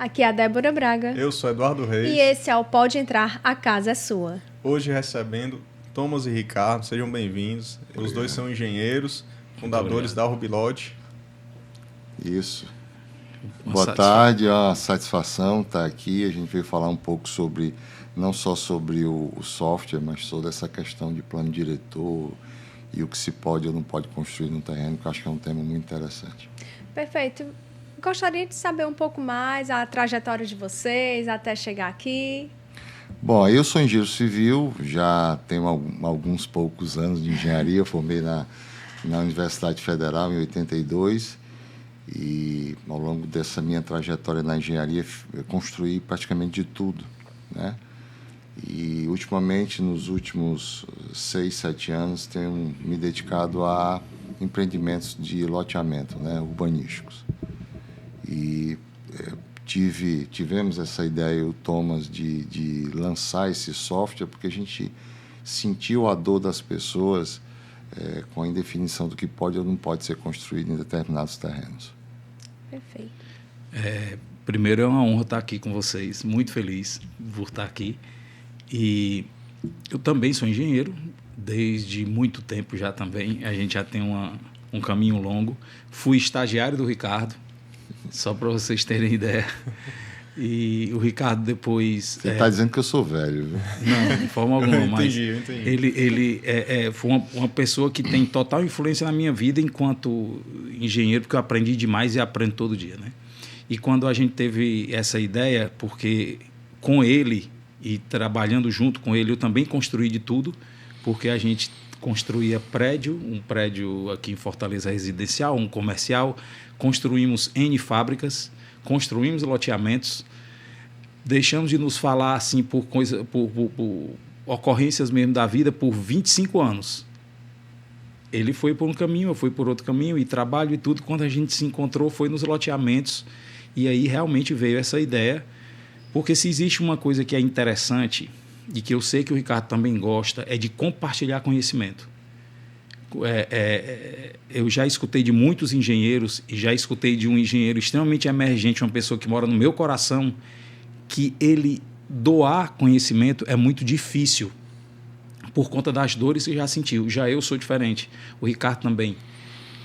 Aqui é a Débora Braga. Eu sou Eduardo Reis. E esse é o Pode Entrar, a casa é sua. Hoje recebendo Thomas e Ricardo, sejam bem-vindos. Obrigado. Os dois são engenheiros, fundadores da Urbilote. Isso. Boa tarde, é uma satisfação estar aqui. A gente veio falar um pouco sobre, não só sobre o software, mas sobre essa questão de plano diretor e o que se pode ou não pode construir no terreno, que eu acho que é um tema muito interessante. Perfeito. Gostaria de saber um pouco mais a trajetória de vocês até chegar aqui. Bom, eu sou engenheiro civil, já tenho alguns poucos anos de engenharia. Eu formei na Universidade Federal em 82 e ao longo dessa minha trajetória na engenharia eu construí praticamente de tudo, né? E ultimamente, nos últimos 6, 7 anos, tenho me dedicado a empreendimentos de loteamento, né, urbanísticos. E tivemos essa ideia, o Thomas, de lançar esse software, porque a gente sentiu a dor das pessoas com a indefinição do que pode ou não pode ser construído em determinados terrenos. Perfeito. Primeiro, é uma honra estar aqui com vocês, muito feliz por estar aqui. E eu também sou engenheiro, desde muito tempo já também. A gente já tem um caminho longo. Fui estagiário do Ricardo, só para vocês terem ideia. E o Ricardo depois... Você está dizendo que eu sou velho, viu? Não, de forma alguma, mas eu entendi. Ele foi uma pessoa que tem total influência na minha vida enquanto engenheiro, porque eu aprendi demais e aprendo todo dia, né? E quando a gente teve essa ideia, porque com ele e trabalhando junto com ele, eu também construí de tudo, porque a gente construía um prédio aqui em Fortaleza residencial, um comercial, construímos N fábricas, construímos loteamentos, deixamos de nos falar assim por ocorrências mesmo da vida por 25 anos. Ele foi por um caminho, eu fui por outro caminho, e trabalho e tudo. Quando a gente se encontrou foi nos loteamentos, e aí realmente veio essa ideia, porque se existe uma coisa que é interessante e que eu sei que o Ricardo também gosta, é de compartilhar conhecimento. Eu já escutei de muitos engenheiros e já escutei de um engenheiro extremamente emergente, uma pessoa que mora no meu coração, que ele doar conhecimento é muito difícil por conta das dores que já sentiu. Já eu sou diferente, o Ricardo também.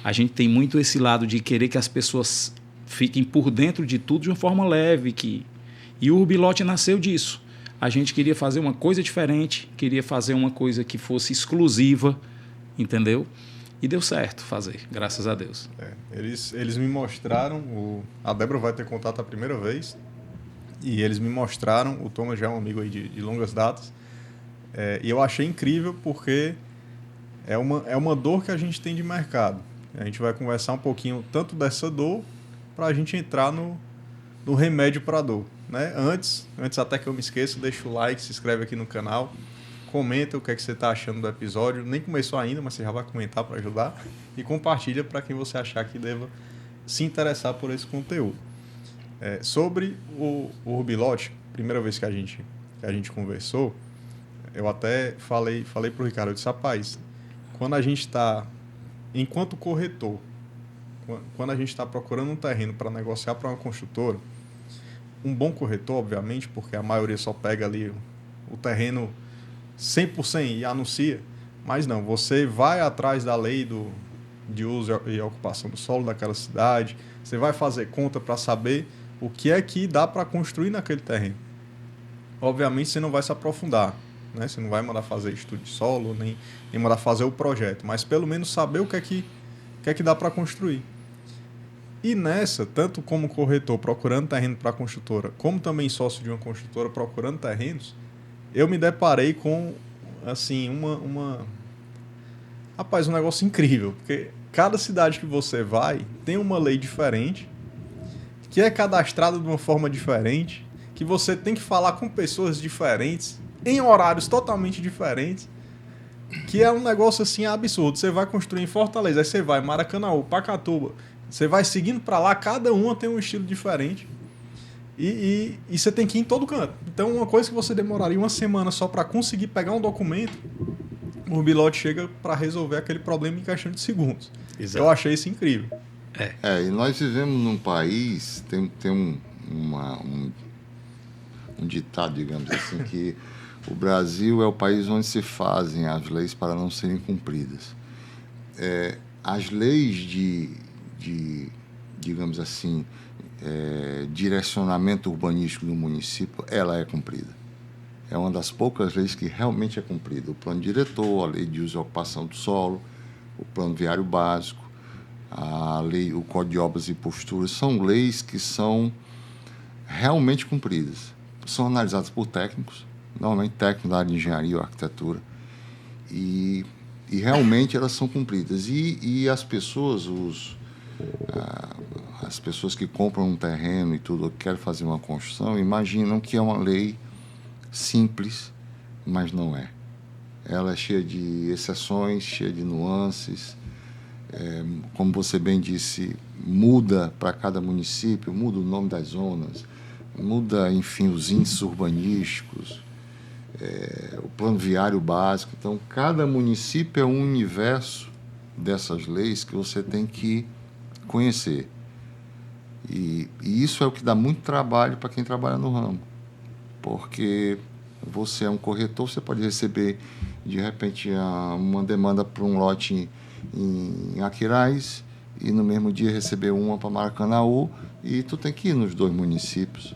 A gente tem muito esse lado de querer que as pessoas fiquem por dentro de tudo de uma forma leve, e o Urbilote nasceu disso. A gente queria fazer uma coisa diferente, queria fazer uma coisa que fosse exclusiva, entendeu? E deu certo fazer, graças a Deus. Eles me mostraram, a Débora vai ter contato a primeira vez, e eles me mostraram, o Thomas já é um amigo aí de longas datas, e eu achei incrível porque é uma dor que a gente tem de mercado. A gente vai conversar um pouquinho tanto dessa dor para a gente entrar no remédio para a dor, né? Antes até que eu me esqueça, deixa o like, se inscreve aqui no canal, comenta o que é que você está achando do episódio. Nem começou ainda, mas você já vai comentar para ajudar, e compartilha para quem você achar que deva se interessar por esse conteúdo. Sobre o Urbilote, primeira vez que a gente conversou, eu até falei para o Ricardo, eu disse, rapaz, quando a gente está, enquanto corretor, quando a gente está procurando um terreno para negociar para uma construtora, um bom corretor, obviamente, porque a maioria só pega ali o terreno 100% e anuncia, mas não, você vai atrás da lei de uso e ocupação do solo daquela cidade, você vai fazer conta para saber o que é que dá para construir naquele terreno. Obviamente você não vai se aprofundar, né? Você não vai mandar fazer estudo de solo, nem mandar fazer o projeto, mas pelo menos saber o que é que dá para construir. E nessa, tanto como corretor procurando terreno para a construtora, como também sócio de uma construtora procurando terrenos, eu me deparei com, assim, rapaz, um negócio incrível, porque cada cidade que você vai tem uma lei diferente, que é cadastrada de uma forma diferente, que você tem que falar com pessoas diferentes, em horários totalmente diferentes, que é um negócio assim absurdo. Você vai construir em Fortaleza, aí você vai em Maracanaú, Pacatuba, você vai seguindo para lá, cada uma tem um estilo diferente. E você tem que ir em todo canto. Então, uma coisa que você demoraria uma semana só para conseguir pegar um documento, o Urbilote chega para resolver aquele problema em questão de segundos. Exato. Eu achei isso incrível. E nós vivemos num país, tem um ditado, digamos assim, que o Brasil é o país onde se fazem as leis para não serem cumpridas. As leis digamos assim, direcionamento urbanístico do município, ela é cumprida. É uma das poucas leis que realmente é cumprida. O plano diretor, a lei de uso e ocupação do solo, o plano viário básico, a lei, o Código de Obras e Posturas, são leis que são realmente cumpridas. São analisadas por técnicos, normalmente técnicos da área de engenharia ou arquitetura, e realmente elas são cumpridas. E as pessoas, as pessoas que compram um terreno e tudo, querem fazer uma construção, imaginam que é uma lei simples, mas não é. Ela é cheia de exceções, cheia de nuances. Como você bem disse, muda para cada município, muda o nome das zonas, muda, enfim, os índices urbanísticos, o plano viário básico. Então, cada município é um universo dessas leis que você tem que conhecer. E isso é o que dá muito trabalho para quem trabalha no ramo, porque você é um corretor, você pode receber, de repente, uma demanda para um lote em Aquiraz e no mesmo dia receber uma para Maracanaú, e tu tem que ir nos 2 municípios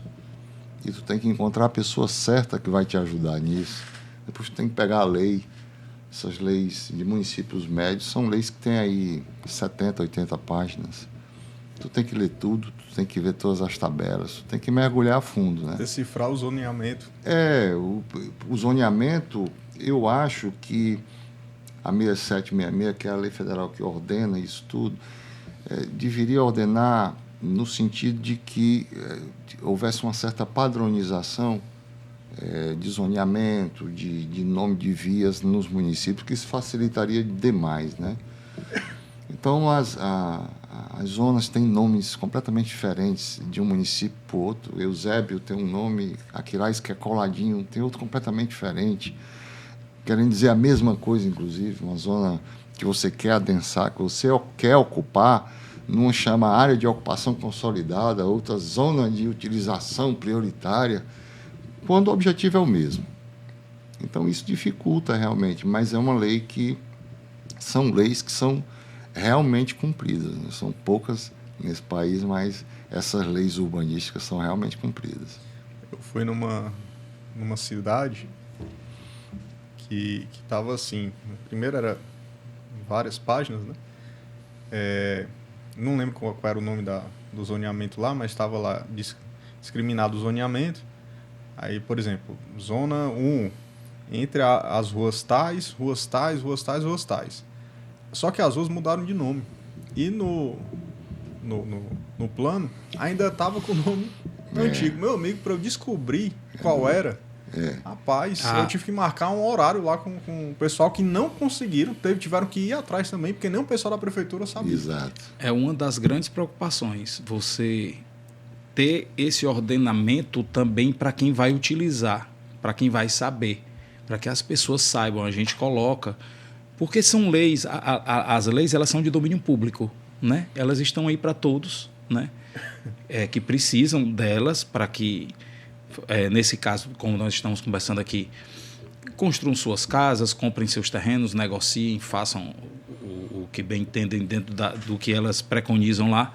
e tu tem que encontrar a pessoa certa que vai te ajudar nisso. Depois tu tem que pegar a lei. Essas leis de municípios médios são leis que têm aí 70, 80 páginas. Tu tem que ler tudo, tu tem que ver todas as tabelas, tu tem que mergulhar a fundo, né? Decifrar o zoneamento. O zoneamento, eu acho que a 6766, que é a lei federal que ordena isso tudo, deveria ordenar no sentido de que houvesse uma certa padronização de zoneamento, de nome de vias nos municípios, que isso facilitaria demais, né? Então, as zonas têm nomes completamente diferentes de um município para o outro. Eusébio tem um nome, Aquiraz, que é coladinho, tem outro completamente diferente, querendo dizer a mesma coisa, inclusive. Uma zona que você quer adensar, que você quer ocupar, numa chama área de ocupação consolidada, outra zona de utilização prioritária, quando o objetivo é o mesmo. Então, isso dificulta realmente, mas é uma lei que... São leis que são realmente cumpridas, né? São poucas nesse país, mas essas leis urbanísticas são realmente cumpridas. Eu fui numa cidade que estava assim... Primeiro era várias páginas, né? Não lembro qual era o nome do zoneamento lá, mas estava lá discriminado o zoneamento. Aí, por exemplo, zona 1, entre as ruas tais, ruas tais, ruas tais, ruas tais. Só que as ruas mudaram de nome. E no plano ainda estava com o nome antigo. Meu amigo, para eu descobrir qual era, rapaz, eu tive que marcar um horário lá com o pessoal que não conseguiram, tiveram que ir atrás também, porque nem o pessoal da prefeitura sabia. Exato. É uma das grandes preocupações, você ter esse ordenamento também para quem vai utilizar, para quem vai saber, para que as pessoas saibam. A gente coloca, porque são leis, as leis elas são de domínio público, né? Elas estão aí para todos, né? Que precisam delas para que, nesse caso, como nós estamos conversando aqui, construam suas casas, comprem seus terrenos, negociem, façam o que bem entendem dentro do que elas preconizam lá.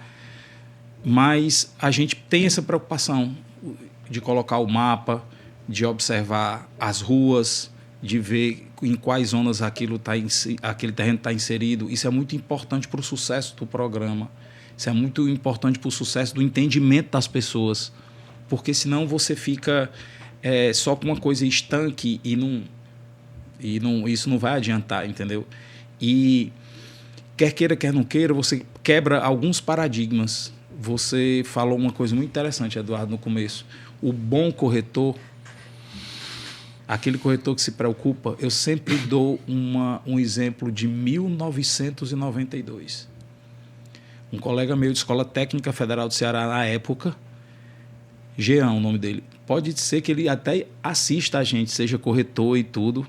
Mas a gente tem essa preocupação de colocar o mapa, de observar as ruas, de ver em quais zonas aquele terreno está inserido. Isso é muito importante para o sucesso do programa. Isso é muito importante para o sucesso do entendimento das pessoas. Porque senão você fica só com uma coisa estanque e isso não vai adiantar, entendeu? E quer queira, quer não queira, você quebra alguns paradigmas. Você falou uma coisa muito interessante, Eduardo, no começo. O bom corretor, aquele corretor que se preocupa, eu sempre dou um exemplo de 1992. Um colega meu de Escola Técnica Federal do Ceará, na época, Jean, o nome dele, pode ser que ele até assista a gente, seja corretor e tudo.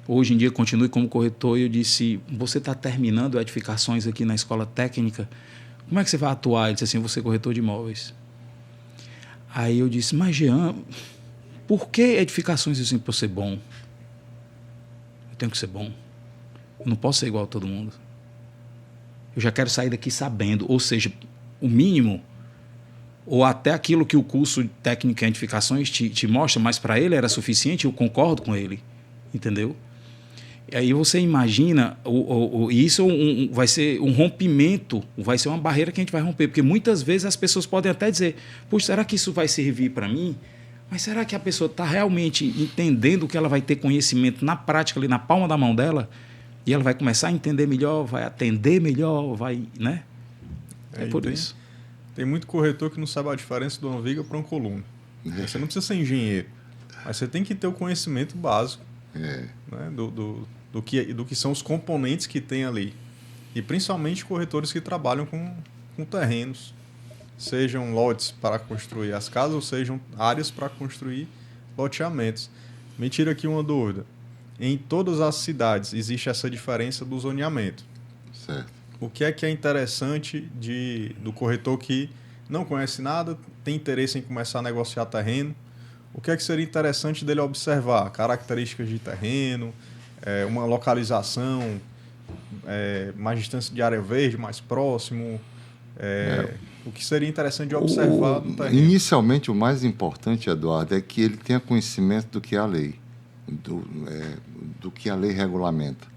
Hoje em dia continue como corretor. E eu disse, você está terminando edificações aqui na Escola Técnica, como é que você vai atuar? Ele disse assim, você é corretor de imóveis. Aí eu disse, mas Jean, por que edificações assim para eu ser bom? Eu tenho que ser bom. Eu não posso ser igual a todo mundo. Eu já quero sair daqui sabendo, ou seja, o mínimo, ou até aquilo que o curso de técnica em edificações te mostra, mas para ele era suficiente, eu concordo com ele, entendeu? E aí você imagina, isso vai ser um rompimento, vai ser uma barreira que a gente vai romper, porque muitas vezes as pessoas podem até dizer, puxa, será que isso vai servir para mim? Mas será que a pessoa está realmente entendendo que ela vai ter conhecimento na prática, ali na palma da mão dela? E ela vai começar a entender melhor, vai atender melhor, vai, né? É por isso. Tem muito corretor que não sabe a diferença de uma viga para uma coluna. Você não precisa ser engenheiro, mas você tem que ter o conhecimento básico, né? do que são os componentes que tem ali. E principalmente corretores que trabalham com terrenos, sejam lotes para construir as casas ou sejam áreas para construir loteamentos. Me tira aqui uma dúvida. Em todas as cidades existe essa diferença do zoneamento. Certo. O que é interessante do corretor que não conhece nada, tem interesse em começar a negociar terreno? O que seria interessante dele observar? Características de terreno, uma localização, mais distância de área verde, mais próximo. O que seria interessante de observar no terreno? Inicialmente, o mais importante, Eduardo, é que ele tenha conhecimento do que é a lei, do que a lei regulamenta,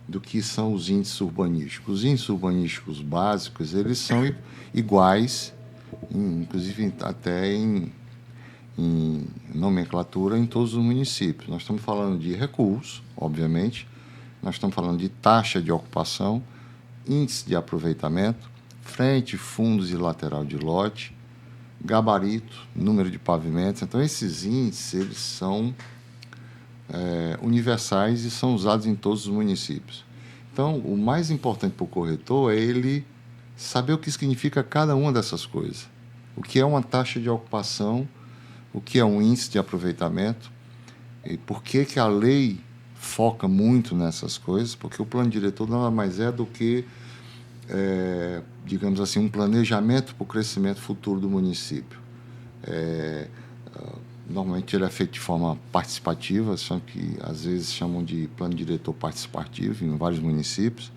do que são os índices urbanísticos. Os índices urbanísticos básicos, eles são iguais, inclusive até em nomenclatura em todos os municípios. Nós estamos falando de recurso, obviamente, nós estamos falando de taxa de ocupação, índice de aproveitamento, frente, fundos e lateral de lote, gabarito, número de pavimentos. Então, esses índices eles são universais e são usados em todos os municípios. Então, o mais importante para o corretor é ele saber o que significa cada uma dessas coisas. O que é uma taxa de ocupação, o que é um índice de aproveitamento, e por que a lei foca muito nessas coisas, porque o plano diretor nada mais é do que, digamos assim, um planejamento para o crescimento futuro do município. Normalmente ele é feito de forma participativa, que às vezes chamam de plano diretor participativo em vários municípios,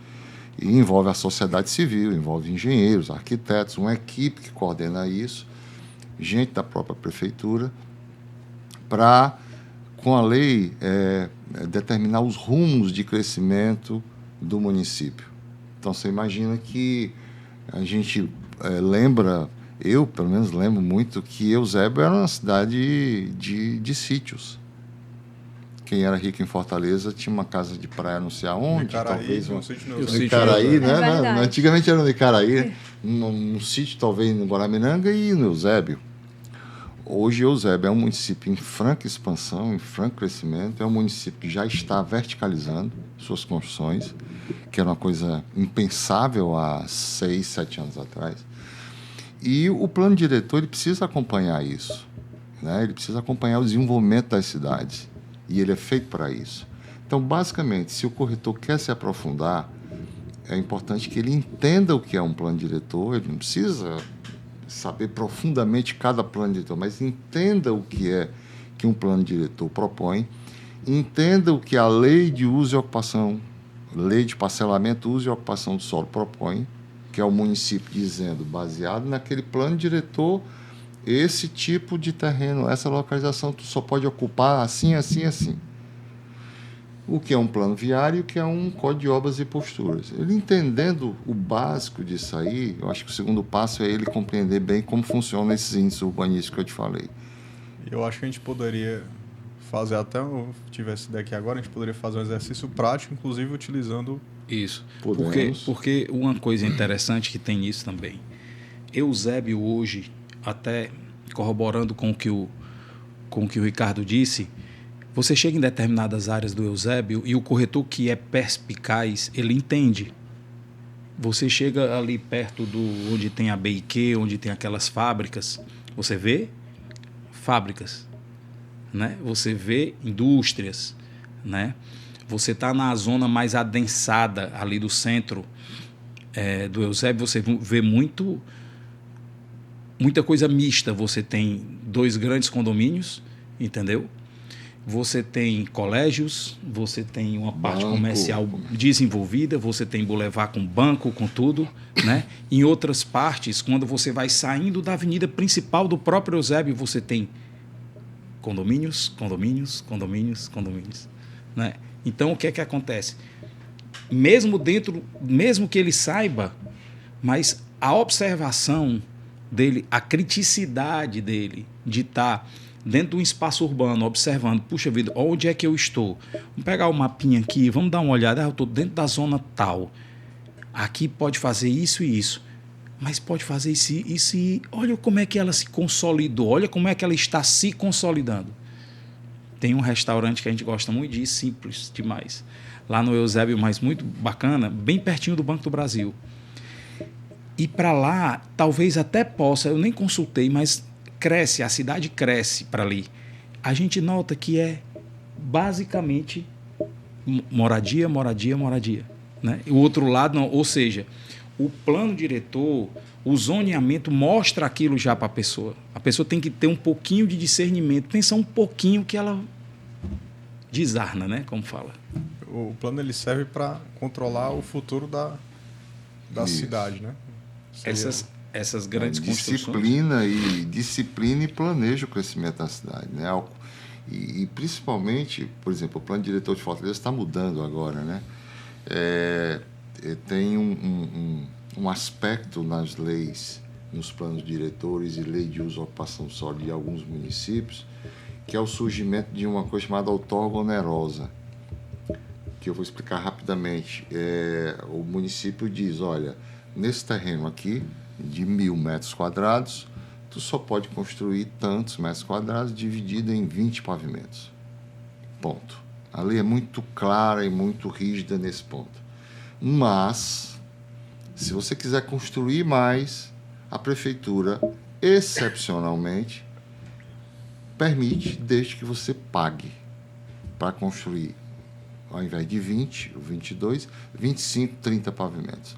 e envolve a sociedade civil, envolve engenheiros, arquitetos, uma equipe que coordena isso, gente da própria prefeitura, para, com a lei, determinar os rumos de crescimento do município. Então, você imagina que a gente lembra, eu, pelo menos, lembro muito que Eusébio era uma cidade de sítios. Quem era rico em Fortaleza tinha uma casa de praia não sei aonde, talvez no Icaraí, né? Antigamente era no Icaraí, num sítio talvez no Guaramiranga e no Eusébio. Hoje Eusébio é um município em franca expansão, em franco crescimento, é um município que já está verticalizando suas construções, que era uma coisa impensável há 6, 7 anos atrás. E o plano diretor ele precisa acompanhar isso, né? Ele precisa acompanhar o desenvolvimento das cidades. E ele é feito para isso. Então, basicamente, se o corretor quer se aprofundar, é importante que ele entenda o que é um plano diretor. Ele não precisa saber profundamente cada plano diretor, mas entenda o que é que um plano diretor propõe, entenda o que a lei de uso e ocupação, lei de parcelamento, uso e ocupação do solo propõe, que é o município dizendo, baseado naquele plano diretor, esse tipo de terreno, essa localização, tu só pode ocupar assim, assim, assim. O que é um plano viário e o que é um código de obras e posturas. Ele entendendo o básico disso aí, eu acho que o segundo passo é ele compreender bem como funcionam esses índices urbanísticos que eu te falei. Eu acho que a gente poderia fazer, até eu tive essa ideia aqui agora, a gente poderia fazer um exercício prático, inclusive utilizando... Isso. Porque uma coisa interessante que tem nisso também. Eusébio hoje, até corroborando com o que o Ricardo disse, você chega em determinadas áreas do Eusébio e o corretor que é perspicaz, ele entende. Você chega ali perto onde tem a BIQ, onde tem aquelas fábricas, você vê fábricas, né? Você vê indústrias, né? Você está na zona mais adensada ali do centro do Eusébio, você vê muito muita coisa mista. Você tem 2 grandes condomínios, entendeu? Você tem colégios, você tem uma parte comercial desenvolvida, você tem boulevard com banco, com tudo, né? Em outras partes, quando você vai saindo da avenida principal do próprio Eusébio, você tem condomínios, né? Então, o que é que acontece? Mesmo que ele saiba, mas a observação dele, a criticidade dele de estar dentro de um espaço urbano, observando, puxa vida, onde é que eu estou? Vamos pegar o mapinha aqui, vamos dar uma olhada, eu estou dentro da zona tal. Aqui pode fazer isso e isso, mas pode fazer isso e olha como é que ela se consolidou, olha como é que ela está se consolidando. Tem um restaurante que a gente gosta muito de ir, simples demais, lá no Eusébio, mas muito bacana, bem pertinho do Banco do Brasil. E para lá, talvez até possa, eu nem consultei, mas cresce, a cidade cresce para ali. A gente nota que é basicamente moradia, né? E o outro lado não, ou seja, o plano diretor, o zoneamento mostra aquilo já para a pessoa. A pessoa tem que ter um pouquinho de discernimento, pensar um pouquinho que ela desarna, né? Como fala. O plano ele serve para controlar o futuro da cidade, né? Essas grandes construções. Disciplina e planeja o crescimento da cidade, né? E principalmente, por exemplo, o plano diretor de Fortaleza está mudando agora, né? Tem um aspecto nas leis, nos planos diretores e lei de uso e ocupação solo de alguns municípios, que é o surgimento de uma coisa chamada outorga onerosa, que eu vou explicar rapidamente. O município diz, olha, nesse terreno aqui, de 1.000 metros quadrados, tu só pode construir tantos metros quadrados dividido em 20 pavimentos. Ponto. A lei é muito clara e muito rígida nesse ponto. Mas, se você quiser construir mais, a prefeitura, excepcionalmente, permite, desde que você pague para construir, ao invés de 20, 22, 25, 30 pavimentos.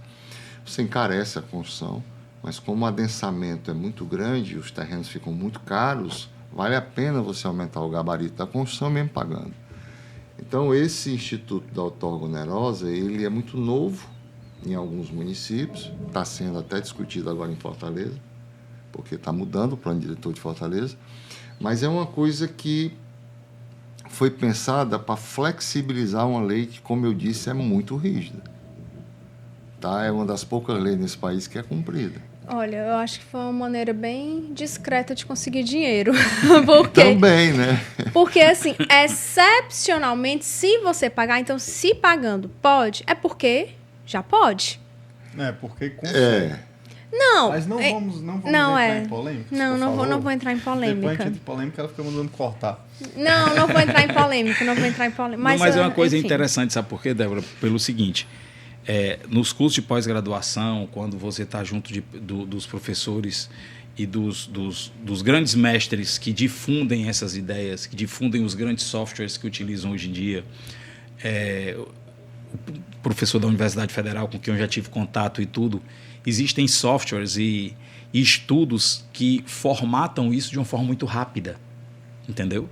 Você encarece a construção, mas como o adensamento é muito grande, os terrenos ficam muito caros, vale a pena você aumentar o gabarito da construção mesmo pagando. Então, esse Instituto da Outorga Onerosa, ele é muito novo em alguns municípios, está sendo até discutido agora em Fortaleza, porque está mudando o plano diretor de Fortaleza, mas é uma coisa que foi pensada para flexibilizar uma lei que, como eu disse, é muito rígida. Tá? É uma das poucas leis nesse país que é cumprida. Olha, eu acho que foi uma maneira bem discreta de conseguir dinheiro. Porque, também, né? Porque, assim, excepcionalmente, se você pagar, então, se pagando pode, é porque já pode. Porque consegue. Não. Mas não vamos entrar em polêmica. Não vou entrar em polêmica. Depois a gente entra em polêmica, ela fica mandando cortar. Não vou entrar em polêmica, Mas é uma coisa interessante, sabe por quê, Débora? Pelo seguinte... nos cursos de pós-graduação, quando você está junto dos professores e dos grandes mestres que difundem essas ideias, que difundem os grandes softwares que utilizam hoje em dia, o professor da Universidade Federal, com quem eu já tive contato e tudo, existem softwares e estudos que formatam isso de uma forma muito rápida, entendeu?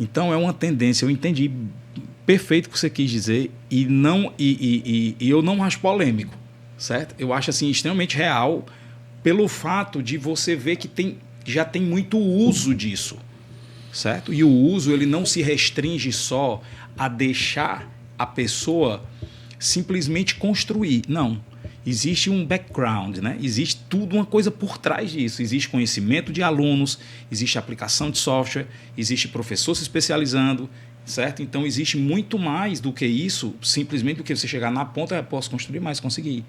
Então, é uma tendência, eu entendi perfeito o que você quis dizer e eu não acho polêmico, certo? Eu acho assim extremamente real pelo fato de você ver que já tem muito uso disso, certo? E o uso ele não se restringe só a deixar a pessoa simplesmente construir, não. Existe um background, né? Existe tudo uma coisa por trás disso. Existe conhecimento de alunos, existe aplicação de software, existe professor se especializando, certo? Então, existe muito mais do que isso, simplesmente do que você chegar na ponta, posso construir mais, conseguir.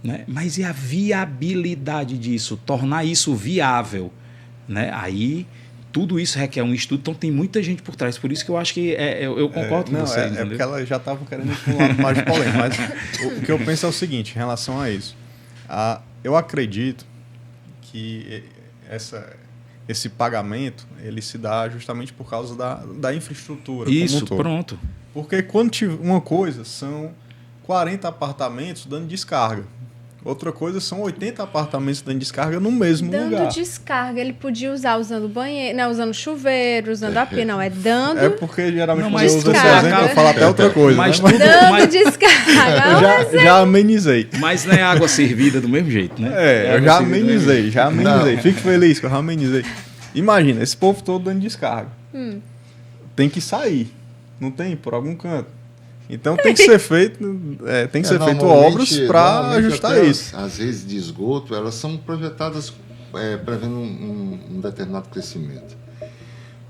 Né? Mas e a viabilidade disso? Tornar isso viável? Né? Aí, tudo isso requer um estudo, então tem muita gente por trás. Por isso que eu acho que eu concordo com você. É porque ela já estava querendo ir para um lado mais polêmico. Mas o que eu penso é o seguinte, em relação a isso. Eu acredito que esse pagamento ele se dá justamente por causa da infraestrutura. Isso, como um todo. Pronto. Porque quando tiver uma coisa, são 40 apartamentos dando descarga. Outra coisa são 80 apartamentos dando descarga no mesmo lugar. Dando descarga, ele podia usar usando banheiro, não, usando chuveiro, usando a pia, não, é dando É porque geralmente Não, quando mas eu uso esse descarga. exemplo, eu falo até outra coisa. Mas né? tudo- dando mas- descarga. Eu já amenizei. Mas não é água servida do mesmo jeito, né? É, eu água já servida do mesmo amenizei, jeito. já amenizei. Fique feliz que eu já amenizei. Imagina, esse povo todo dando descarga. Tem que sair. Não tem, por algum canto. Então tem que ser feito, tem que ser feito obras para normalmente ajustar até isso. As redes de esgoto, elas são projetadas prevendo um determinado crescimento.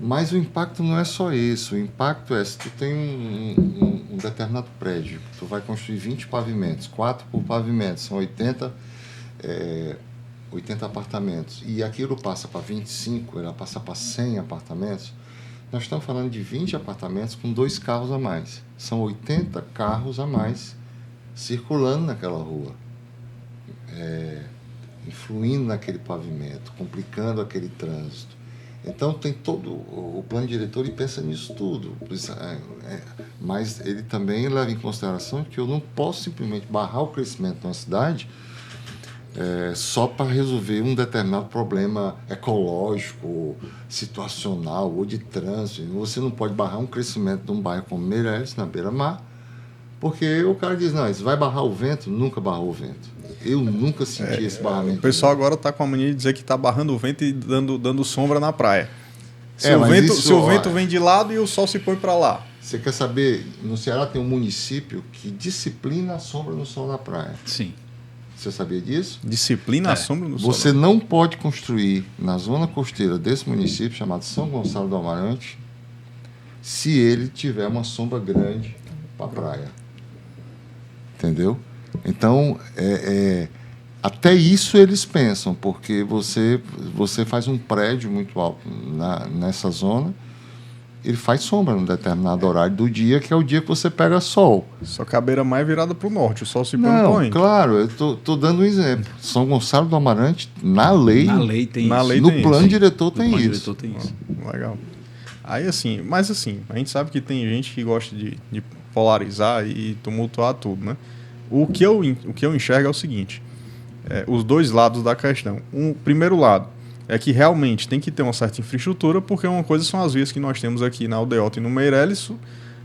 Mas o impacto não é só isso. O impacto é se tu tem um determinado prédio, tu vai construir 20 pavimentos, 4 por pavimento, são 80 apartamentos, e aquilo passa para 25, ela passa para 100 apartamentos, nós estamos falando de 20 apartamentos com 2 carros a mais. São 80 carros a mais circulando naquela rua, influindo naquele pavimento, complicando aquele trânsito. Então tem todo o plano diretor e pensa nisso tudo. Mas ele também leva em consideração que eu não posso simplesmente barrar o crescimento de uma cidade só para resolver um determinado problema ecológico, situacional ou de trânsito. Você não pode barrar um crescimento de um bairro como Meireles, na beira-mar, porque o cara diz, não, isso vai barrar o vento. Nunca barrou o vento. Eu nunca senti esse barramento. O pessoal agora está com a mania de dizer que está barrando o vento e dando sombra na praia. Se mas o vento vem de lado e o sol se põe para lá. Você quer saber, no Ceará tem um município que disciplina a sombra no sol na praia. Sim. Você sabia disso? Disciplina a sombra no sol. Você não pode construir na zona costeira desse município, chamado São Gonçalo do Amarante, se ele tiver uma sombra grande para a praia. Entendeu? Então, até isso eles pensam, porque você faz um prédio muito alto nessa zona, ele faz sombra num determinado horário do dia, que é o dia que você pega sol. Só que a beira-mar é virada para o norte, o sol se põe no Não, poente. claro, eu tô dando um exemplo. São Gonçalo do Amarante, na lei tem Na isso. lei no tem plano isso. diretor No tem plano isso. diretor tem isso. Legal. Aí assim, mas assim, a gente sabe que tem gente que gosta de polarizar e tumultuar tudo, né? O que eu enxergo é o seguinte, os dois lados da questão. O primeiro lado é que realmente tem que ter uma certa infraestrutura, porque uma coisa são as vias que nós temos aqui na Aldeota e no Meireles,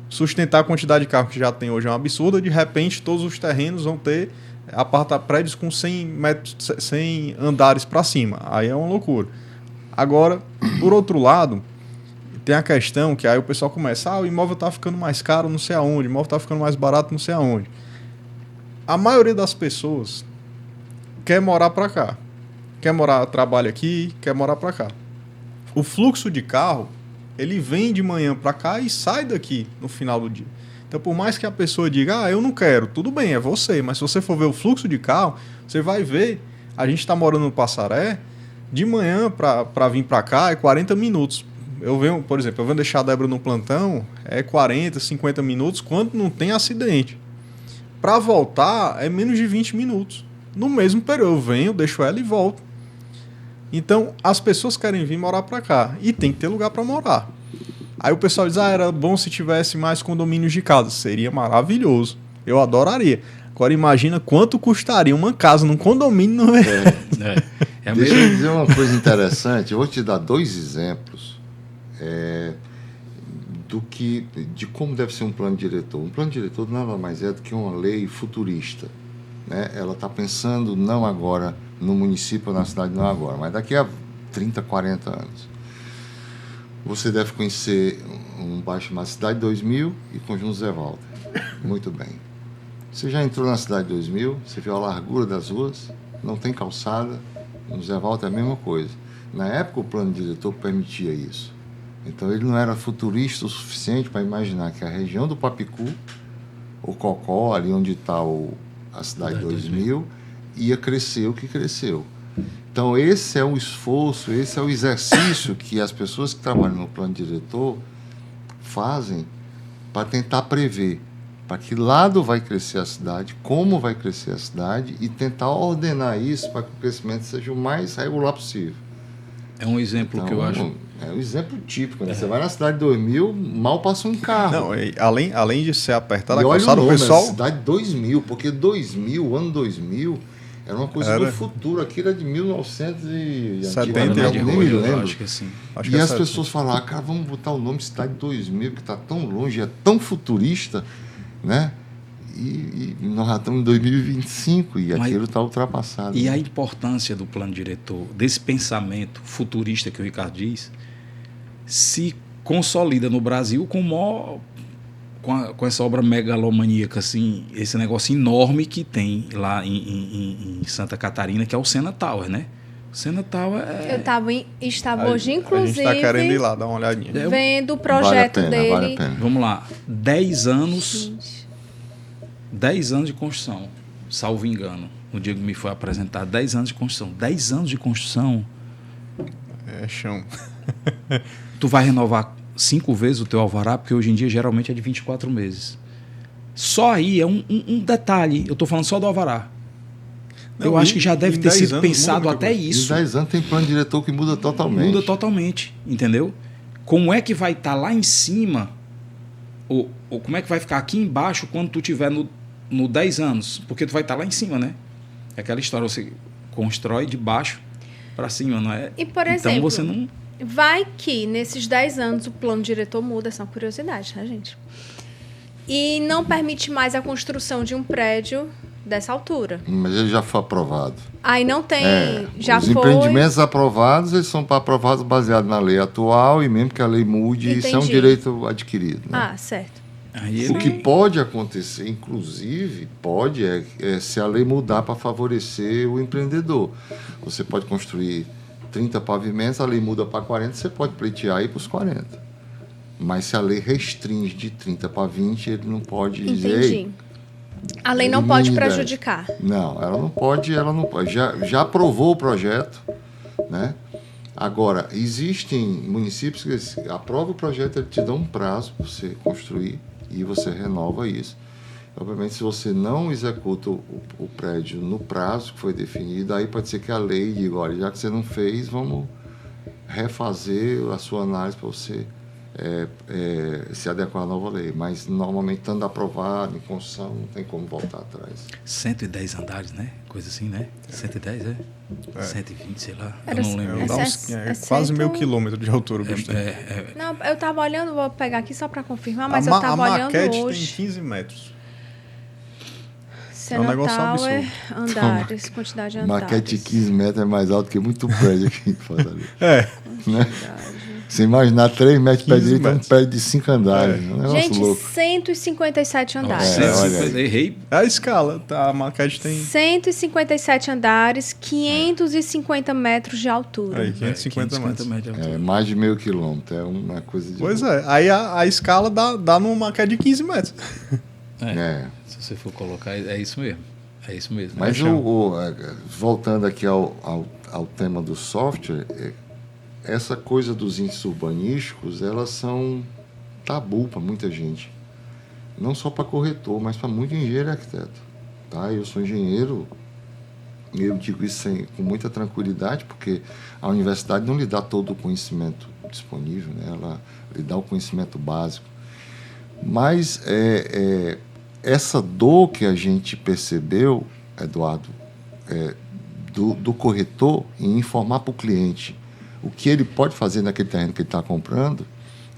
sustentar a quantidade de carro que já tem hoje é uma absurda, de repente todos os terrenos vão ter prédios com 100 andares para cima, aí é uma loucura. Agora, por outro lado, tem a questão que aí o pessoal começa, o imóvel está ficando mais caro não sei aonde, o imóvel está ficando mais barato não sei aonde. A maioria das pessoas quer morar para cá. Quer morar, trabalha aqui, quer morar para cá. O fluxo de carro, ele vem de manhã para cá e sai daqui no final do dia. Então, por mais que a pessoa diga, eu não quero, tudo bem, é você. Mas se você for ver o fluxo de carro, você vai ver, a gente está morando no Passaré, de manhã para vir para cá é 40 minutos. Eu venho, por exemplo, eu venho deixar a Débora no plantão, é 40, 50 minutos, quando não tem acidente. Para voltar, é menos de 20 minutos. No mesmo período, eu venho, deixo ela e volto. Então, as pessoas querem vir morar para cá. E tem que ter lugar para morar. Aí o pessoal diz, era bom se tivesse mais condomínios de casa. Seria maravilhoso. Eu adoraria. Agora, imagina quanto custaria uma casa num condomínio. Não é? Deixa eu dizer uma coisa interessante. Eu vou te dar 2 exemplos de como deve ser um plano diretor. Um plano diretor nada mais é do que uma lei futurista. Né? Ela está pensando não agora no município ou na cidade, não agora, mas daqui a 30, 40 anos. Você deve conhecer um bairro chamado Cidade 2000 e Conjunto Zé Walter. Muito bem. Você já entrou na Cidade 2000, você viu a largura das ruas, não tem calçada, no Zé Walter é a mesma coisa. Na época o plano diretor permitia isso. Então ele não era futurista o suficiente para imaginar que a região do Papicu, o Cocó, ali onde está a Cidade 2000, ia crescer o que cresceu. Então esse é o esforço, esse é o exercício que as pessoas que trabalham no plano diretor fazem para tentar prever para que lado vai crescer a cidade, como vai crescer a cidade e tentar ordenar isso para que o crescimento seja o mais regular possível. É um exemplo que eu acho... É um exemplo típico, né? Você vai na Cidade 2000, mal passa um carro. Não, além de ser apertada e a olha calçada, o o nome, pessoal... Cidade 2000, porque 2000, ano 2000, Era uma coisa do futuro. Aquilo é de 1970, eu nem me lembro. Acho que sim. E as pessoas falaram, cara, vamos botar o nome Cidade 2000, que está tão longe, é tão futurista, né? E nós já estamos em 2025 e aquilo está ultrapassado. E né? a importância do plano diretor, desse pensamento futurista que o Ricardo diz, se consolida no Brasil com essa obra megalomaníaca, assim, esse negócio enorme que tem lá em Santa Catarina, que é o Sena Tower, né? O Sena Tower é... Estava hoje, inclusive, a gente está querendo ir lá, dar uma olhadinha. vendo o projeto dele. Vale a pena. Vamos lá, 10 anos... 10 anos de construção, salvo engano. O dia que me foi apresentar, 10 anos de construção. 10 anos de construção. É chão. Tu vai renovar 5 vezes o teu alvará, porque hoje em dia geralmente é de 24 meses. Só aí é um detalhe. Eu estou falando só do alvará. Não, eu acho que já deve ter sido pensado muda até isso. Em 10 anos tem plano diretor que muda totalmente. Muda totalmente, entendeu? Como é que vai estar lá em cima, ou como é que vai ficar aqui embaixo quando tu tiver no 10 anos? Porque tu vai estar lá em cima, né? É aquela história, você constrói de baixo para cima, não é? E, por então exemplo, você não... vai que nesses 10 anos o plano diretor muda, essa é uma curiosidade, tá, gente? E não permite mais a construção de um prédio dessa altura. Mas ele já foi aprovado. Aí não tem, já os foi... empreendimentos aprovados, eles são aprovados baseados na lei atual e mesmo que a lei mude, Entendi. isso é um direito adquirido. Né? Ah, certo. Aí O que pode acontecer, inclusive, é se a lei mudar para favorecer o empreendedor. Você pode construir 30 pavimentos, a lei muda para 40, você pode pleitear e ir para os 40. Mas se a lei restringe de 30 para 20, ele não pode dizer... Entendi. A lei não pode prejudicar. Não, ela não pode. Já aprovou o projeto, né? Agora, existem municípios que aprovam o projeto, eles te dão um prazo para você construir e você renova isso. Obviamente, se você não executa o prédio no prazo que foi definido, aí pode ser que a lei diga, olha, já que você não fez, vamos refazer a sua análise para você se adequar à nova lei. Mas, normalmente, estando aprovado em construção, não tem como voltar atrás. 110 andares, né? Coisa assim, né? 110, 120, sei lá. Era Eu não lembro. Dá quase meio quilômetro de altura. Não, eu estava olhando, vou pegar aqui só para confirmar, mas eu a estava olhando maquete hoje. tem 15 metros. Sena negócio Tower, absurdo. andares, quantidade de andares. Maquete de 15 metros é mais alto que muito prédio aqui em Fortaleza. Né? Quantidade. Você imaginar 3 metros de pé 15 direito é um metros. prédio de 5 andares. É um negócio Gente, louco. 157 andares. olha aí. Errei. É a escala, tá? A maquete tem 157 andares, 550 metros de altura. aí, 550 metros. de altura. É mais de meio quilômetro. É uma coisa de... Pois é, aí a escala dá numa maquete de 15 metros. Se você for colocar, é isso mesmo. É isso mesmo. Mas voltando aqui ao tema do software, essa coisa dos índices urbanísticos, elas são tabu para muita gente. Não só para corretor, mas para muito engenheiro e arquiteto. Tá? Eu sou engenheiro, eu digo isso com muita tranquilidade, porque a universidade não lhe dá todo o conhecimento disponível, né? Ela lhe dá o conhecimento básico. Mas essa dor que a gente percebeu, Eduardo, do corretor em informar para o cliente o que ele pode fazer naquele terreno que ele está comprando,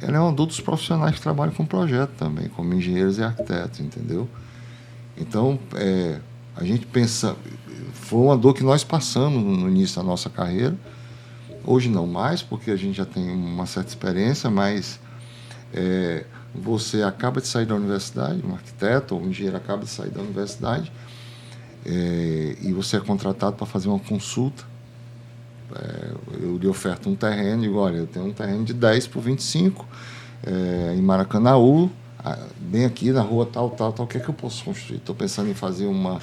ela é uma dor dos profissionais que trabalham com projeto também, como engenheiros e arquitetos, entendeu? Então, a gente pensa... Foi uma dor que nós passamos no início da nossa carreira. Hoje não mais, porque a gente já tem uma certa experiência, mas você acaba de sair da universidade, um arquiteto ou um engenheiro acaba de sair da universidade, e você é contratado para fazer uma consulta. Eu lhe oferto um terreno e digo, olha, eu tenho um terreno de 10 por 25 em Maracanaú, bem aqui na rua tal, o que é que eu posso construir? Estou pensando em fazer uma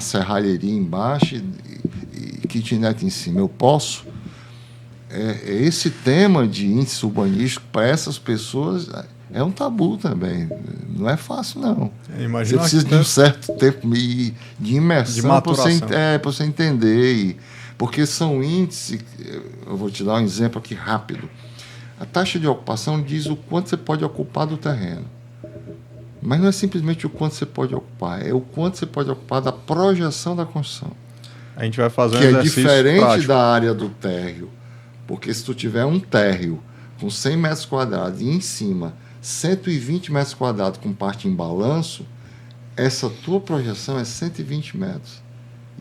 serralheria embaixo e kitnet em cima. Eu posso? Esse tema de índice urbanístico para essas pessoas é um tabu também. Não é fácil, não. Você precisa de um certo tempo de imersão para você entender. Porque são índices... Eu vou te dar um exemplo aqui rápido. A taxa de ocupação diz o quanto você pode ocupar do terreno. Mas não é simplesmente o quanto você pode ocupar, é o quanto você pode ocupar da projeção da construção. A gente vai fazer um que é exercício diferente prático. da área do térreo. Porque se tu tiver um térreo com 100 metros quadrados e em cima 120 metros quadrados com parte em balanço, essa tua projeção é 120 metros.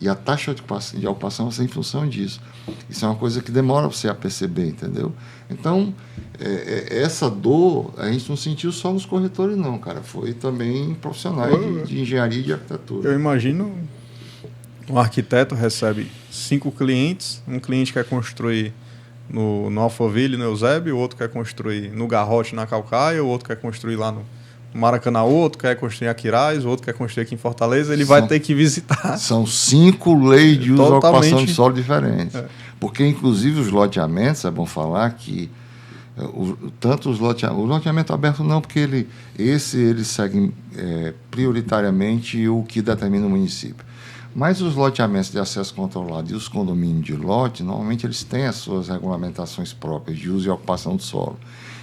E a taxa de ocupação vai ser em função disso. Isso é uma coisa que demora você a perceber, entendeu? Então, essa dor a gente não sentiu só nos corretores, não, cara. Foi também em profissionais de engenharia e de arquitetura. Eu imagino, um arquiteto recebe 5 clientes, um cliente quer construir no Alphaville, no Eusébio, o outro quer construir no Garrote, na Calcaia, o outro quer construir lá no Maracanã, o outro quer construir em Aquiraz, o outro quer construir aqui em Fortaleza, ele vai ter que visitar. São 5 leis de uso e ocupação de solo diferentes. Porque, inclusive, os loteamentos, é bom falar que tanto o loteamento aberto não, porque ele segue prioritariamente o que determina o município. Mas os loteamentos de acesso controlado e os condomínios de lote, normalmente eles têm as suas regulamentações próprias de uso e ocupação do solo,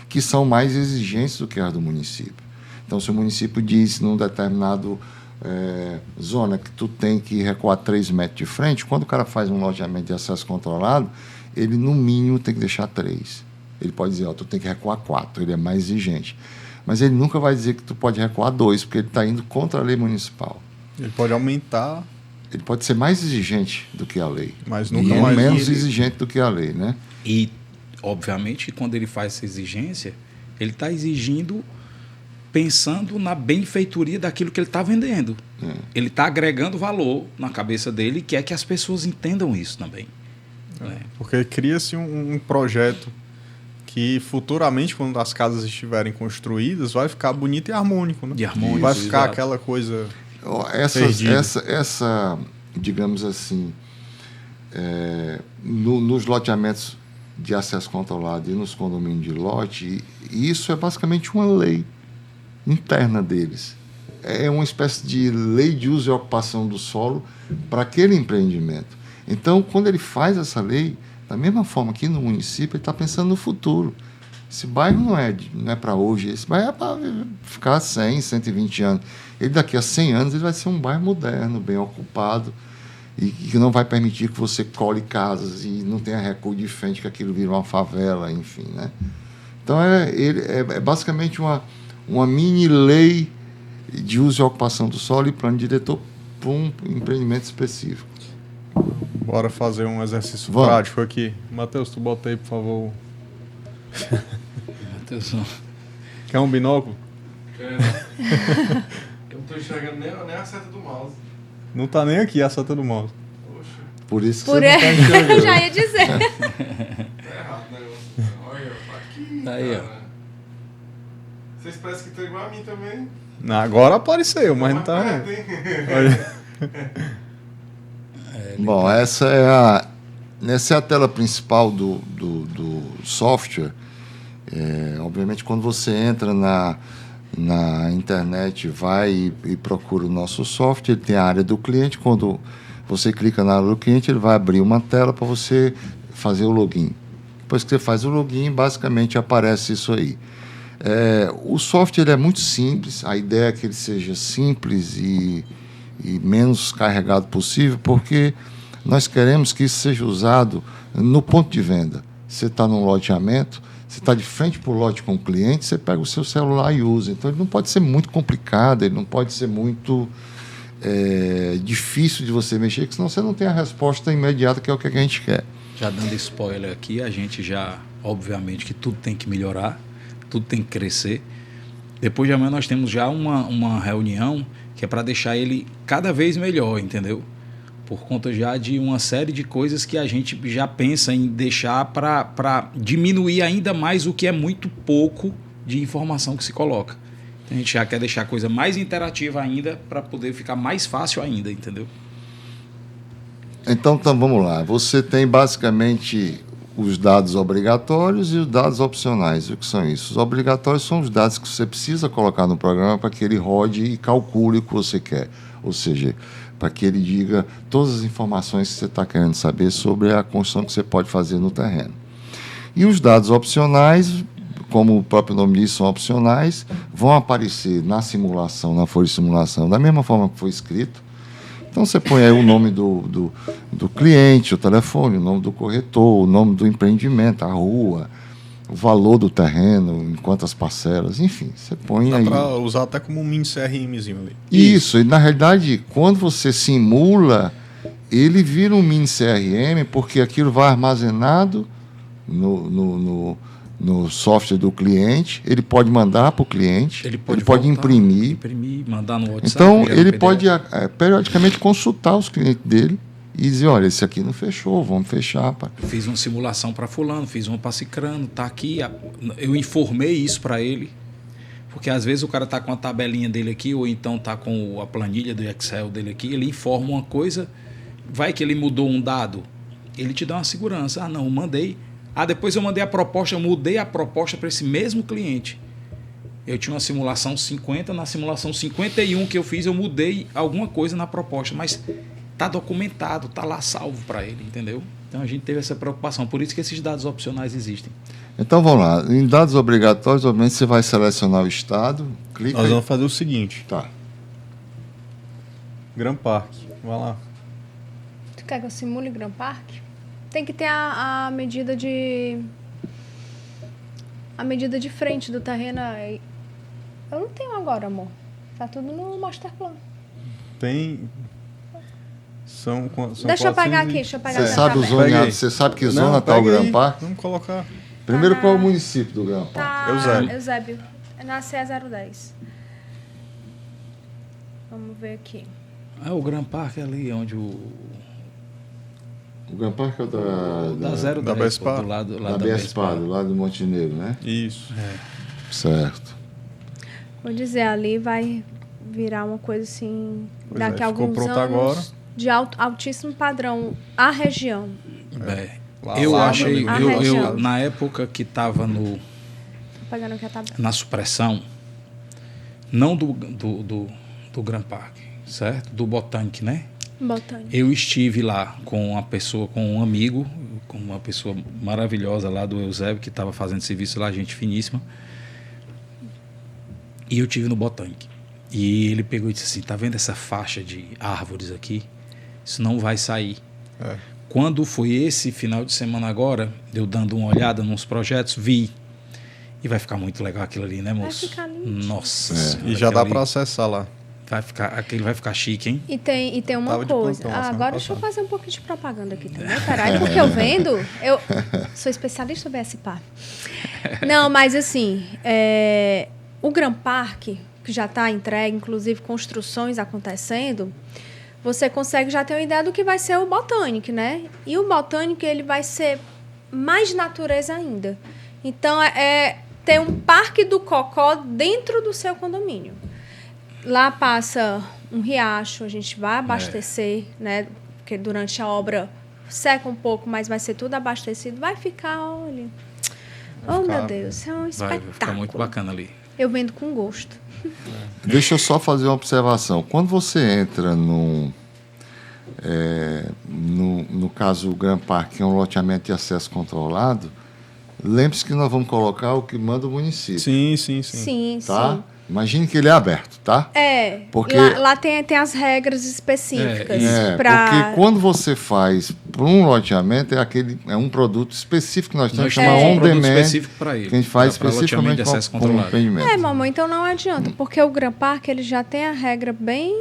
que são mais exigentes do que as do município. Então, se o município diz num determinado zona que tu tem que recuar 3 metros de frente, quando o cara faz um loteamento de acesso controlado, ele no mínimo tem que deixar 3. Ele pode dizer, tu tem que recuar 4, ele é mais exigente. Mas ele nunca vai dizer que tu pode recuar 2, porque ele está indo contra a lei municipal. Ele pode aumentar. Ele pode ser mais exigente do que a lei. Mas nunca e mais menos exigente do que a lei, né? E, obviamente, quando ele faz essa exigência, ele está exigindo pensando na benfeitoria daquilo que ele está vendendo. Ele está agregando valor na cabeça dele e quer que as pessoas entendam isso também. Porque cria-se um projeto que futuramente, quando as casas estiverem construídas, vai ficar bonito e harmônico, né? E harmônico, vai ficar exato. aquela coisa essa, digamos assim, nos loteamentos de acesso controlado e nos condomínios de lote, isso é basicamente uma lei interna deles. É uma espécie de lei de uso e ocupação do solo para aquele empreendimento. Então, quando ele faz essa lei, da mesma forma que no município, ele está pensando no futuro. Esse bairro não é para hoje, esse bairro é para ficar 100, 120 anos. Ele daqui a 100 anos ele vai ser um bairro moderno, bem ocupado, e que não vai permitir que você cole casas e não tenha recuo de frente, que aquilo vira uma favela, enfim, né? Então, é basicamente uma mini lei de uso e ocupação do solo e plano diretor para um empreendimento específico. Bora fazer um exercício Vamos. prático aqui. Matheus, tu bota aí, por favor. Matheus, Quer um binóculo? Eu não tô enxergando nem a seta do mouse. Não tá nem aqui a seta do mouse. Poxa, Por isso que Por você não está eu enxergando. já ia dizer. tá errado o negócio. Olha, aqui, Tá aí, cara. Vocês parecem que estão igual a mim também. Agora apareceu, mas não tá. perto, hein? Olha. Bom, essa é a tela principal do software. Obviamente, quando você entra na internet, vai e procura o nosso software, ele tem a área do cliente. Quando você clica na área do cliente, ele vai abrir uma tela para você fazer o login. Depois que você faz o login, basicamente aparece isso aí. O software é muito simples, a ideia é que ele seja simples e menos carregado possível, porque nós queremos que isso seja usado no ponto de venda. Você está num loteamento, você está de frente para o lote com o cliente, você pega o seu celular e usa. Então, ele não pode ser muito complicado, ele não pode ser muito difícil de você mexer, porque senão você não tem a resposta imediata, que é o que a gente quer. já dando spoiler aqui, a gente já, obviamente, que tudo tem que melhorar, tudo tem que crescer. Depois de amanhã nós temos já uma reunião que é para deixar ele cada vez melhor, entendeu? Por conta já de uma série de coisas que a gente já pensa em deixar para diminuir ainda mais o que é muito pouco de informação que se coloca. Então, a gente já quer deixar a coisa mais interativa ainda para poder ficar mais fácil ainda, entendeu? Então, vamos lá. Você tem basicamente os dados obrigatórios e os dados opcionais. O que são isso? Os obrigatórios são os dados que você precisa colocar no programa para que ele rode e calcule o que você quer. Ou seja, para que ele diga todas as informações que você está querendo saber sobre a construção que você pode fazer no terreno. E os dados opcionais, como o próprio nome diz, são opcionais, vão aparecer na simulação, na folha de simulação, da mesma forma que foi escrito. Então você põe aí o nome do cliente, o telefone, o nome do corretor, o nome do empreendimento, a rua, o valor do terreno, em quantas parcelas, enfim, você põe Dá aí. para usar até como um mini CRMzinho ali. Isso, e na realidade, quando você simula, ele vira um mini CRM, porque aquilo vai armazenado no software do cliente, ele pode mandar para o cliente, ele pode voltar, imprimir, mandar no WhatsApp. então enviar no ele PDF. pode periodicamente consultar os clientes dele e dizer, olha, esse aqui não fechou, vamos fechar. Pá. Fiz uma simulação para fulano, fiz uma para cicrano, tá aqui. Eu informei isso para ele, porque às vezes o cara tá com a tabelinha dele aqui, ou então tá com a planilha do Excel dele aqui, ele informa uma coisa, vai que ele mudou um dado, ele te dá uma segurança. Ah, não, mandei. Ah, depois eu mandei a proposta, eu mudei a proposta para esse mesmo cliente. Eu tinha uma simulação 50, na simulação 51 que eu fiz, eu mudei alguma coisa na proposta, mas está documentado, está lá salvo para ele, entendeu? Então a gente teve essa preocupação, por isso que esses dados opcionais existem. Então vamos lá, em dados obrigatórios, obviamente você vai selecionar o estado, clica Nós aí. vamos fazer o seguinte, Tá. Gran Park, vai lá. Tu quer que eu simule Gran Park? Tem que ter a medida de... A medida de frente do terreno aí. Eu não tenho agora, amor. Tá tudo no Master Plan. Tem... São Deixa eu 400 pegar e- aqui, deixa eu pegar Você essa sabe o tabela. zoneado, Pega aí. você sabe que Não, zona está o pega Gran aí. Park? Vamos colocar. Primeiro, qual é o município do Gran Park? Tá, Eusébio. Eusébio. É na CE 010. Vamos ver aqui. Ah, o Gran Park é ali onde o O Gran Park é o da 010, da pô, Bespar. do lado lá da da Bespar, do lado do Montenegro, né? Isso. Certo. Vou dizer, ali vai virar uma coisa assim, Pois daqui é, a ficou alguns pronto anos, agora. de altíssimo padrão. A região. É. Lá, Eu lá, achei, meu amigo. A região. na época que estava Tô pegando aqui a tabela. na supressão, não do Gran Park, certo? Do Botânico, né? Botânico. Eu estive lá com uma pessoa, com um amigo, com uma pessoa maravilhosa lá do Eusébio, que estava fazendo serviço lá, gente finíssima. E eu estive no Botânico. E ele pegou e disse assim, tá vendo essa faixa de árvores aqui? Isso não vai sair. É. Quando foi esse final de semana agora, eu dando uma olhada nos projetos, vi. E vai ficar muito legal aquilo ali, né, moço? ficar lindo. Nossa É. Senhora, E já dá aquilo para ali acessar lá. aquele vai ficar chique, hein? E tem uma Tava de coisa. plantão lá semana Agora deixa eu passada. fazer um pouquinho de propaganda aqui também. Peraí, porque eu vendo. Eu sou especialista em BSPA. Não, mas assim, o Gran Park, que já está entregue, inclusive construções acontecendo, você consegue já ter uma ideia do que vai ser o Botânico, né? E o Botânico, ele vai ser mais natureza ainda. Então, ter um parque do cocó dentro do seu condomínio. Lá passa um riacho, a gente vai abastecer, né? Porque durante a obra seca um pouco, mas vai ser tudo abastecido. Vai ficar, olha... Vai Oh, ficar- meu Deus, é um Vai espetáculo. ficar muito bacana ali. Eu vendo com gosto. Deixa eu só fazer uma observação. Quando você entra no caso o Gran Park, que é um loteamento de acesso controlado, lembre-se que nós vamos colocar o que manda o município. Sim. Sim, Tá? sim. Imagine que ele é aberto, tá? Porque- Lá tem as regras específicas. Porque quando você faz para um loteamento, é um produto específico que nós temos Nós que chamar temos um on produto demand, específico para ele. que a gente faz pra loteamento especificamente de acesso como controlado. empreendimento. Mamãe, então não adianta, porque o Gran Park ele já tem a regra bem...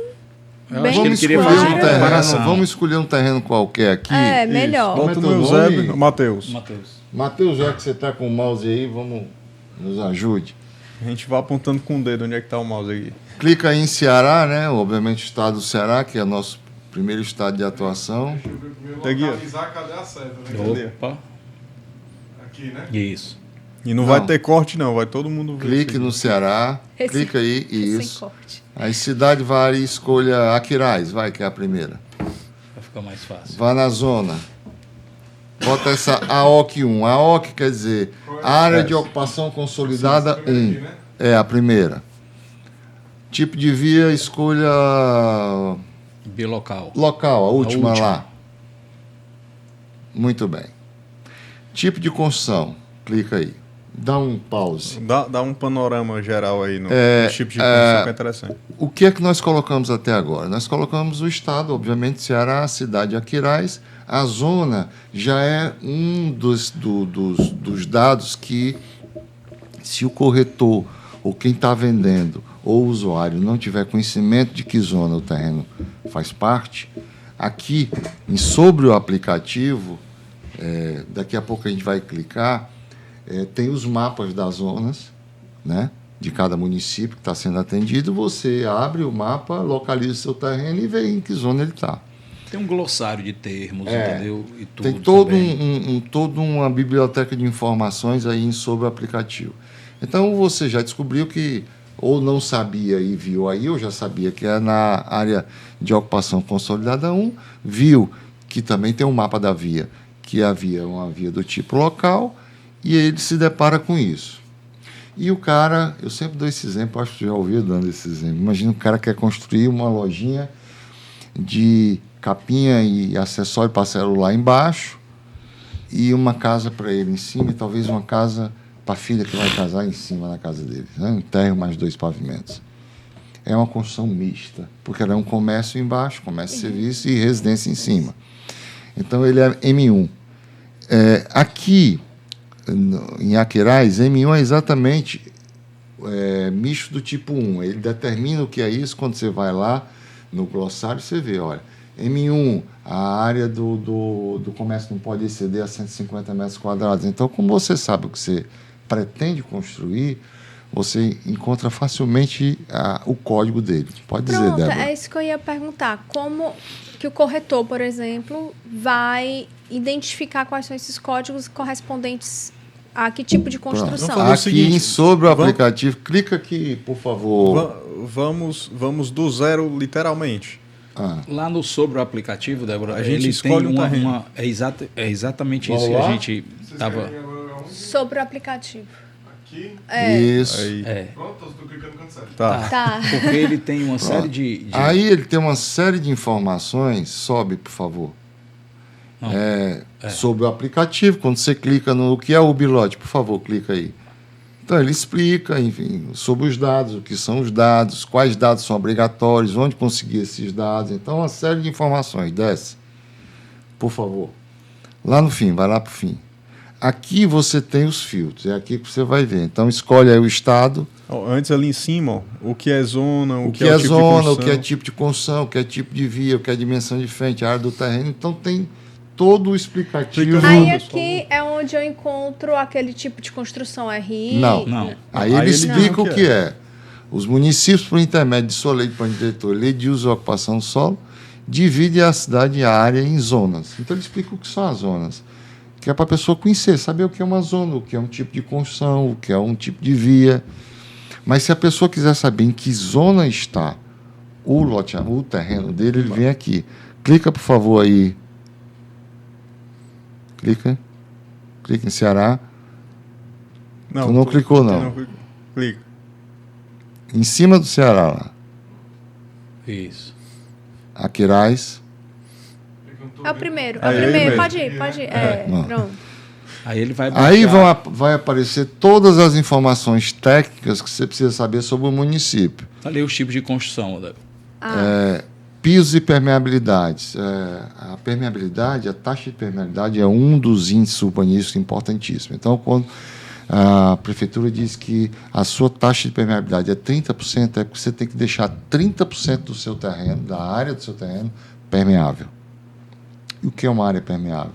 Eu bem acho que ele queria clara. fazer uma comparação. Vamos escolher um terreno qualquer aqui. melhor. Como é Bota teu no nome? Eusébio, Matheus. Matheus. Matheus, já que você está com o mouse aí, vamos nos ajude. A gente vai apontando com o dedo onde é que tá o mouse aqui. Clica aí em Ceará, né? Obviamente o estado do Ceará, que é o nosso primeiro estado de atuação. Deixa eu ver primeiro Tá aqui, ó. localizar cadê a seta, né? Opa. Aqui, né? Isso. E não Não. vai ter corte, não. Vai todo mundo ver. Clique isso no aqui. Ceará, Esse- clica aí, Sem isso. corte. Aí cidade varia, escolha Aquiraz, vai, que é a primeira. Vai ficar mais fácil. Vá na zona. Bota essa AOC 1. AOC quer dizer Área de Ocupação Consolidada 1. Aqui, né? É a primeira. Tipo de via, escolha Bilocal. local, a última última. lá. Muito bem. Tipo de construção, clica aí. Dá um pause. Dá um panorama geral aí no tipo de construção que é interessante. O que é que nós colocamos até agora? Nós colocamos o estado, obviamente, Ceará, a cidade de Aquiraz. A zona já é um dos dados que, se o corretor ou quem está vendendo ou o usuário não tiver conhecimento de que zona o terreno faz parte, aqui, sobre o aplicativo, daqui a pouco a gente vai clicar, tem os mapas das zonas, né, de cada município que está sendo atendido. Você abre o mapa, localiza o seu terreno e vê em que zona ele está. Tem um glossário de termos, entendeu? E tudo tem toda uma biblioteca de informações aí sobre o aplicativo. Então, você já descobriu que, ou não sabia e viu aí, ou já sabia que é na área de ocupação consolidada 1, viu que também tem um mapa da via, que a via é uma via do tipo local, e ele se depara com isso. E o cara, eu sempre dou esse exemplo, acho que já ouviu dando esse exemplo. Imagina um cara que quer construir uma lojinha de capinha e acessório para celular embaixo e uma casa para ele em cima e talvez uma casa para a filha que vai casar em cima na casa dele. Né? Um térreo mais 2 pavimentos. É uma construção mista, porque ela é um comércio embaixo, comércio e serviço e residência em cima. Então, ele é M1. Aqui, em Aquiraz, M1 é exatamente misto do tipo 1. Ele determina o que é isso. Quando você vai lá no glossário, você vê, olha, M1, a área do comércio não pode exceder a 150 metros quadrados. Então, como você sabe o que você pretende construir, você encontra facilmente o código dele. Pode dizer, Débora. É isso que eu ia perguntar. Como que o corretor, por exemplo, vai identificar quais são esses códigos correspondentes a que tipo de construção? Vamos fazer o seguinte, aqui sobre o aplicativo, clica aqui, por favor. Vamos do zero, literalmente. Lá no sobre o aplicativo, Débora, a gente ele escolhe tem um terreno. É exatamente isso que a gente estava... Sobre o aplicativo. Aqui. Isso. Aí. Pronto, estou clicando no canto certo. Tá. Porque ele tem uma série de... Aí ele tem uma série de informações. Sobe, por favor. Sobre o aplicativo. Quando você clica no que é o Ubilote, por favor, clica aí. Então, ele explica, enfim, sobre os dados, o que são os dados, quais dados são obrigatórios, onde conseguir esses dados. Então, uma série de informações. Desce, por favor. Lá no fim, vai lá para o fim. Aqui você tem os filtros, é aqui que você vai ver. Então, escolhe aí o estado. Antes, ali em cima, ó, o que é zona, o que é é tipo zona, o que é tipo de construção, o que é tipo de via, o que é dimensão de frente, a área do terreno. Então, tem todo o explicativo. Aí aqui é onde eu encontro aquele tipo de construção RI. Não. Aí ele explica o que é. Os municípios, por intermédio de sua lei de plano diretor, lei de uso e ocupação do solo, dividem a cidade e a área em zonas. Então ele explica o que são as zonas, que é para a pessoa conhecer, saber o que é uma zona, o que é um tipo de construção, o que é um tipo de via. Mas se a pessoa quiser saber em que zona está o terreno dele, ele vem aqui. Clica, por favor, aí. Clica em Ceará. Tu não clicou, não. Clica. Em cima do Ceará, lá. Isso. Aquiraz. É o primeiro. Aí Pode ir. Pronto. Aí ele vai Aí vai aparecer todas as informações técnicas que você precisa saber sobre o município. Ali os tipos de construção, Débora. Pisos e permeabilidades. A permeabilidade, a taxa de permeabilidade é um dos índices urbanísticos importantíssimos. Então, quando a prefeitura diz que a sua taxa de permeabilidade é 30%, é porque você tem que deixar 30% do seu terreno, da área do seu terreno, permeável. E o que é uma área permeável?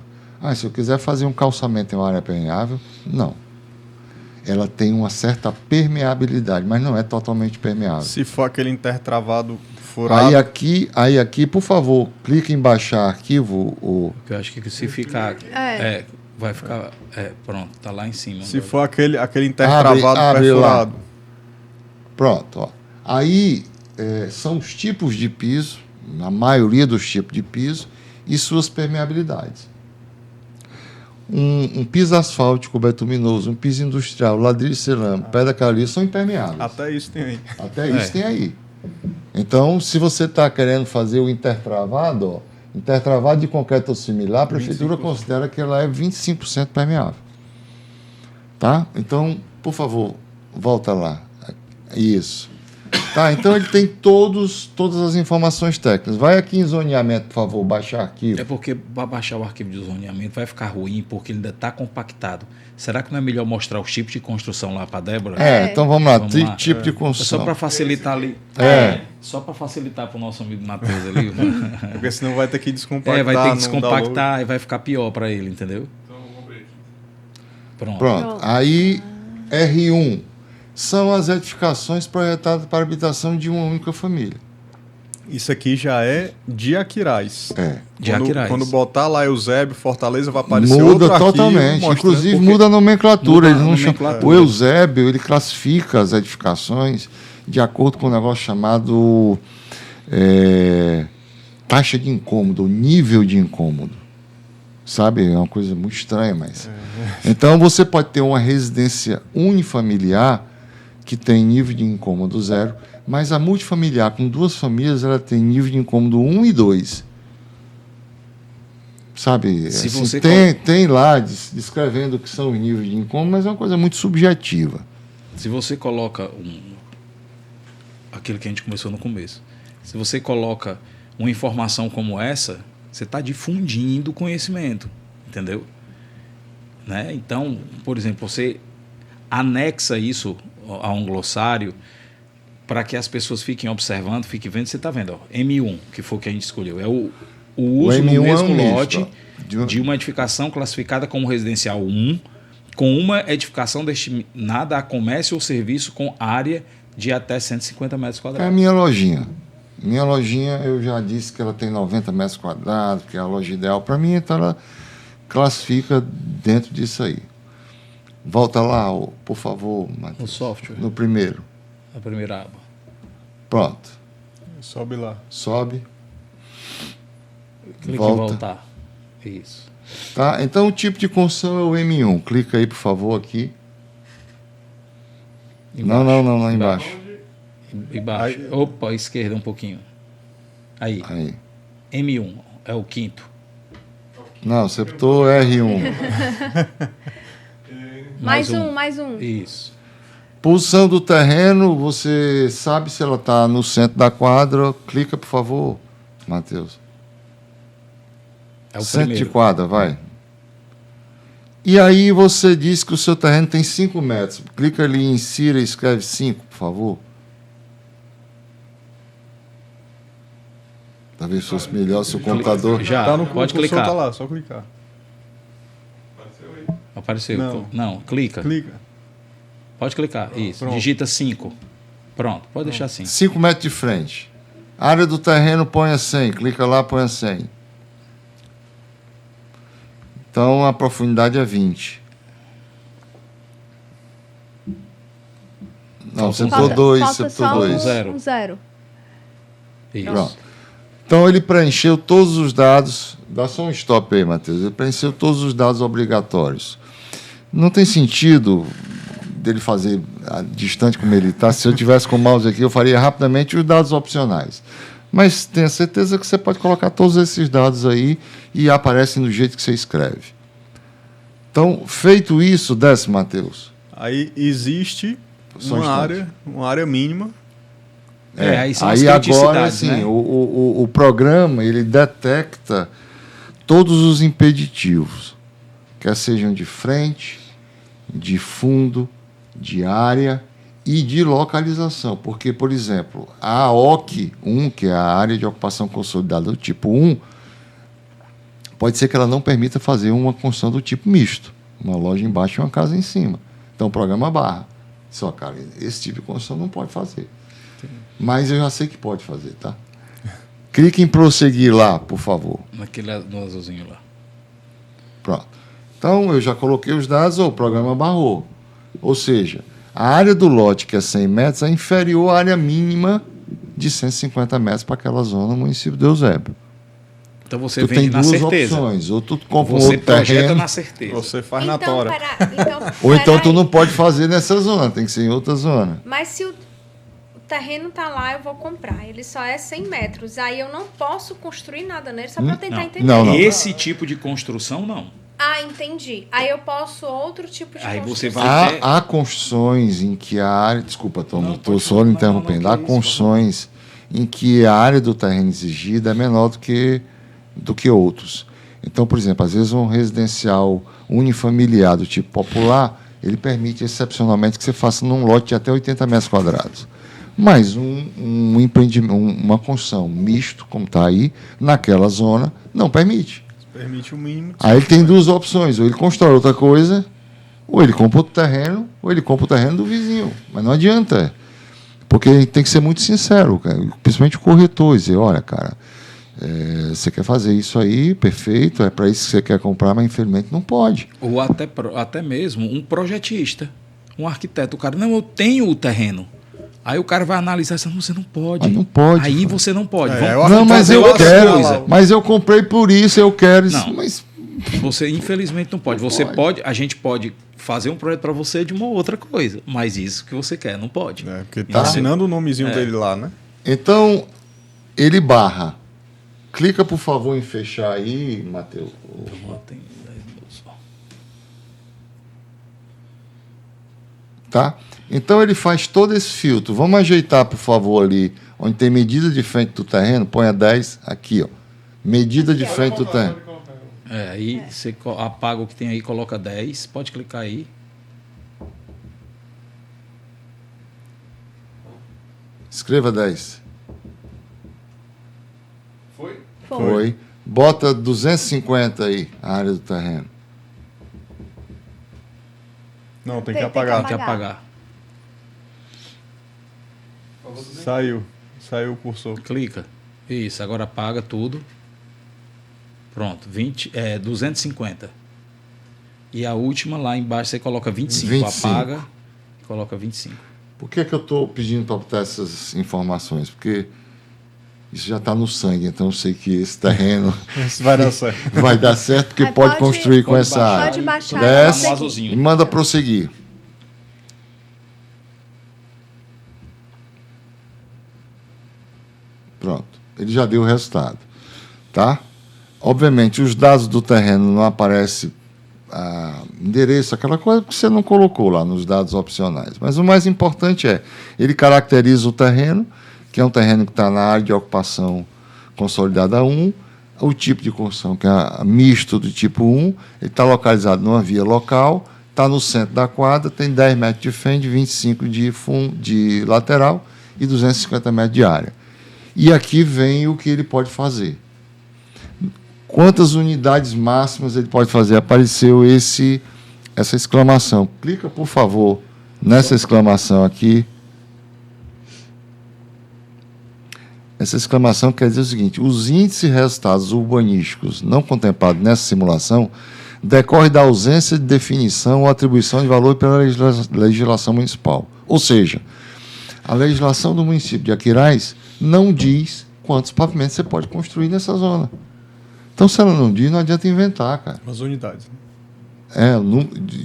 Se eu quiser fazer um calçamento em uma área permeável, não. Ela tem uma certa permeabilidade, mas não é totalmente permeável. Se for aquele intertravado furado... Aí aqui, por favor, clique em baixar arquivo. Eu acho que se ficar... vai ficar... pronto, tá lá em cima. Se for aquele intertravado perfurado. Pronto, ó. Aí são os tipos de piso, a maioria dos tipos de piso, e suas permeabilidades. Um piso asfáltico betuminoso, um piso industrial, ladrilho cerâmico, pedra caliça são impermeáveis. Até isso tem aí. Até isso tem aí. Então, se você está querendo fazer o intertravado, intertravado de concreto ou similar, a prefeitura considera que ela é 25% permeável. Tá? Então, por favor, volta lá. Isso. Tá, então ele tem todas as informações técnicas. Vai aqui em zoneamento, por favor, baixar arquivo. É porque para baixar o arquivo de zoneamento vai ficar ruim, porque ele ainda está compactado. Será que não é melhor mostrar os tipos de construção lá para a Débora? Então vamos lá. Vamos lá. Tipo de É construção. só para facilitar ali. Só para facilitar para o nosso amigo Matheus ali. Porque senão vai ter que descompactar. Vai ter que não descompactar e vai ficar pior para ele, entendeu? Então, vamos abrir aqui. Pronto. Aí, R1 são as edificações projetadas para a habitação de uma única família. Isso aqui já é de Aquiraz. De Aquiraz. Quando botar lá Eusébio, Fortaleza, vai aparecer Muda outro arquivo totalmente. mostrando Inclusive, porque- muda a nomenclatura. Muda a Ele não nomenclatura. chama... O Eusébio, ele classifica as edificações de acordo com um negócio chamado taxa de incômodo, nível de incômodo. Sabe? É uma coisa muito estranha, mas... Então, você pode ter uma residência unifamiliar que tem nível de incômodo 0, mas a multifamiliar com 2 famílias, ela tem nível de incômodo 1 e 2. Sabe? Se Assim, você tem lá descrevendo o que são os níveis de incômodo, mas é uma coisa muito subjetiva. Se você coloca aquilo que a gente começou no começo, se você coloca uma informação como essa, você está difundindo conhecimento, entendeu? Né? Então, por exemplo, você anexa isso a um glossário para que as pessoas fiquem observando, fiquem vendo. Você está vendo, ó, M1, que foi o que a gente escolheu, é o uso M1 no mesmo é um misto, lote ó. de uma edificação classificada como residencial 1, com uma edificação destinada a comércio ou serviço com área de até 150 metros É a quadrados. minha lojinha. Minha lojinha, eu já disse que ela tem 90 metros quadrados, que é a loja ideal para mim, então ela classifica dentro disso aí. Volta lá, por favor, No Matheus. software, No primeiro. a primeira aba. Pronto. Sobe lá. Sobe. Clique Volta. em voltar. Isso. Tá? Então o tipo de construção é o M1. Clica aí, por favor, aqui. Embaixo. Não, lá embaixo. Embaixo. Aí- Opa, esquerda um pouquinho. Aí. Aí. M1 é o quinto. Não, você botou R1. Mais um. Isso. Posição do terreno, você sabe se ela está no centro da quadra. Clica, por favor, Matheus. É o Centro de primeiro. quadra, vai. E aí você diz que o seu terreno tem 5 metros. Clica ali em Insira e escreve 5, por favor. Talvez fosse melhor se o computador... Já, Tá no pode cursor, clicar. tá lá, só clicar. Apareceu aí. Apareceu. Não, clica. Clica. Pode clicar. Isso. Pronto. Digita 5. Pronto, pode deixar assim. 5 metros de frente. Área do terreno, põe a 100. Clica lá, põe a 100. Então, a profundidade é 20. Não, você botou 2, você botou só 2. Zero. um zero. Isso. Pronto. Então, ele preencheu todos os dados. Dá só um stop aí, Matheus. Ele preencheu todos os dados obrigatórios. Não tem sentido dele fazer distante como ele está. Se eu tivesse com o mouse aqui, eu faria rapidamente os dados opcionais. Mas tenha certeza que você pode colocar todos esses dados aí e aparecem do jeito que você escreve. Então, feito isso, desce, Matheus. Aí existe Só um instante. uma área mínima. Aí são as Aí agora, criticidades, assim, né? o programa, ele detecta todos os impeditivos, quer sejam de frente, de fundo, de área e de localização. Porque, por exemplo, a OC 1, que é a área de ocupação consolidada do tipo 1, pode ser que ela não permita fazer uma construção do tipo misto. Uma loja embaixo e uma casa em cima. Então, o programa barra. Só, cara, esse tipo de construção não pode fazer. Mas eu já sei que pode fazer, tá? Clique em prosseguir lá, por favor. No azulzinho lá. Pronto. Então, eu já coloquei os dados, o programa barrou. Ou seja, a área do lote, que é 100 metros, é inferior à área mínima de 150 metros para aquela zona no município de Eusébio. Então você Tu vende tem na duas certeza. opções. Ou tu compra um Você outro projeta terreno, na certeza. Você faz na tora. ou então tu não pode fazer nessa zona, tem que ser em outra zona. Mas se o terreno tá lá, eu vou comprar. Ele só é 100 metros. Aí eu não posso construir nada nele, só para tentar entender. Não. Esse tipo de construção, não. Ah, entendi. Aí eu posso outro tipo de Aí você construção. vai ter... Há construções em que a área... Desculpa, Tom, Não, estou pode só falar. Não, interrompendo. não, Há que isso, construções em que a área do terreno exigida é menor do que outros. Então, por exemplo, às vezes um residencial unifamiliar do tipo popular, ele permite excepcionalmente que você faça num lote de até 80 metros quadrados. Mas um empreendimento, uma construção misto, como está aí, naquela zona, não permite. Permite o mínimo. Aí ele tem duas opções: ou ele constrói outra coisa, ou ele compra outro terreno, ou ele compra o terreno do vizinho. Mas não adianta, porque tem que ser muito sincero, cara, principalmente o corretor, dizer, olha, cara, você quer fazer isso aí, perfeito, é para isso que você quer comprar, mas infelizmente não pode. Ou até mesmo um projetista, um arquiteto. O cara, não, eu tenho o terreno. Aí o cara vai analisar isso, você não pode. Mas não pode. Aí você não pode. Não, mas eu quero. Coisa. Mas eu comprei por isso, eu quero. Não, mas você infelizmente não pode. Você pode, a gente pode fazer um projeto para você de uma outra coisa, mas isso que você quer não pode. Porque tá assinando o nomezinho dele lá, né? Então, ele barra. Clica, por favor, em fechar aí, Matheus. Tem 10 minutos só. Tá? Então ele faz todo esse filtro. Vamos ajeitar, por favor, ali, onde tem medida de frente do terreno, põe a 10 aqui, ó. Medida de frente do terreno. Aí você apaga o que tem aí, coloca 10, pode clicar aí. Escreva 10. Foi? Bota 250 aí, a área do terreno. Não, tem Tem que apagar. Tem que apagar. Saiu o cursor. Clica. Isso, agora apaga tudo. Pronto, 250. E a última lá embaixo você coloca 25. 25. Apaga e coloca 25. Por que eu estou pedindo para botar essas informações? Porque isso já está no sangue, então eu sei que esse terreno Isso vai dar certo. vai dar certo, porque Aí pode construir com essa área. Pode baixar. Desce e azulzinho. e manda prosseguir. Pronto, ele já deu o resultado, tá? Obviamente, os dados do terreno não aparecem, endereço, aquela coisa que você não colocou lá nos dados opcionais. Mas o mais importante ele caracteriza o terreno, que é um terreno que está na área de ocupação consolidada 1, o tipo de construção, que é misto do tipo 1, ele está localizado numa via local, está no centro da quadra, tem 10 metros de frente, 25 de lateral e 250 metros de área. E aqui vem o que ele pode fazer. Quantas unidades máximas ele pode fazer? Apareceu essa exclamação. Clica, por favor, nessa exclamação aqui. Essa exclamação quer dizer o seguinte: os índices e resultados urbanísticos não contemplados nessa simulação decorrem da ausência de definição ou atribuição de valor pela legislação municipal. Ou seja, a legislação do município de Aquiraz não diz quantos pavimentos você pode construir nessa zona. Então, se ela não diz, não adianta inventar, cara. As unidades.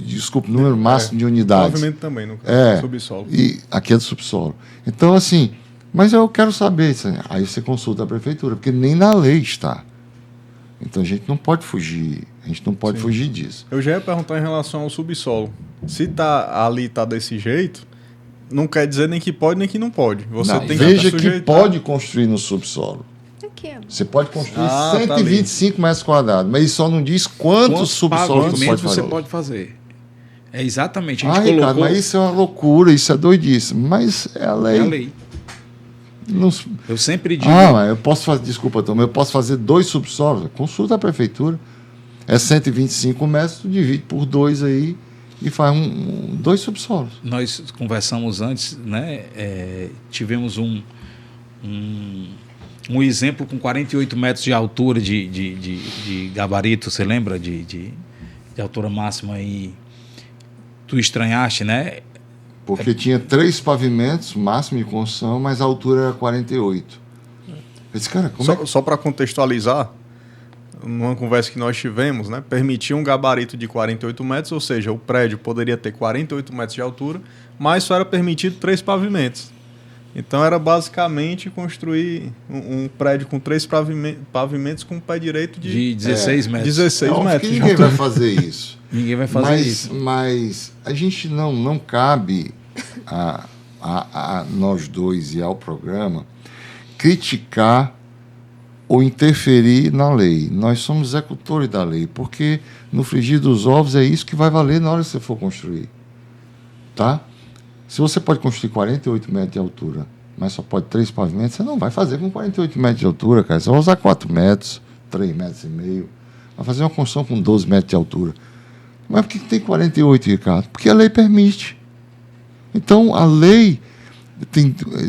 Desculpa, número máximo de unidades. Pavimento também, no caso, subsolo. E aqui é do subsolo. Então, assim, mas eu quero saber. Aí você consulta a prefeitura, porque nem na lei está. Então, a gente não pode fugir. A gente não pode fugir disso. Eu já ia perguntar em relação ao subsolo. Se ali tá desse jeito, não quer dizer nem que pode, nem que não pode. Você Não, tem veja que que pode construir no subsolo. Aqui, ó. Você pode construir tá 125 metros quadrados, mas ele só não diz quantos subsolos você pode fazer. É exatamente. A gente Ricardo, colocou... mas isso é uma loucura, isso é doidice. Mas é a lei. É a lei. Não... Eu sempre digo... mas eu posso fazer, desculpa, Tom, eu posso fazer 2 subsolos. Consulta a prefeitura. É 125 metros, tu divide por 2 aí e faz 2 subsolos. Nós conversamos antes, né? Tivemos um exemplo com 48 metros de altura de gabarito, você lembra? De altura máxima, e tu estranhaste, né? Porque tinha 3 pavimentos, máximo de construção, mas a altura era 48. Eu disse, cara, Só para contextualizar, numa conversa que nós tivemos, né, permitia um gabarito de 48 metros, ou seja, o prédio poderia ter 48 metros de altura, mas só era permitido 3 pavimentos. Então era basicamente construir um prédio com 3 pavimentos com um pé direito de 16 metros. 16 metros. Ninguém vai fazer isso. Ninguém vai fazer isso. Mas a gente não cabe a nós dois e ao programa criticar ou interferir na lei. Nós somos executores da lei, porque no frigir dos ovos é isso que vai valer na hora que você for construir. Tá? Se você pode construir 48 metros de altura, mas só pode 3 pavimentos, você não vai fazer com 48 metros de altura, cara. Você vai usar 4 metros, 3 metros e meio. Vai fazer uma construção com 12 metros de altura. Mas por que tem 48, Ricardo? Porque a lei permite. Então, a lei...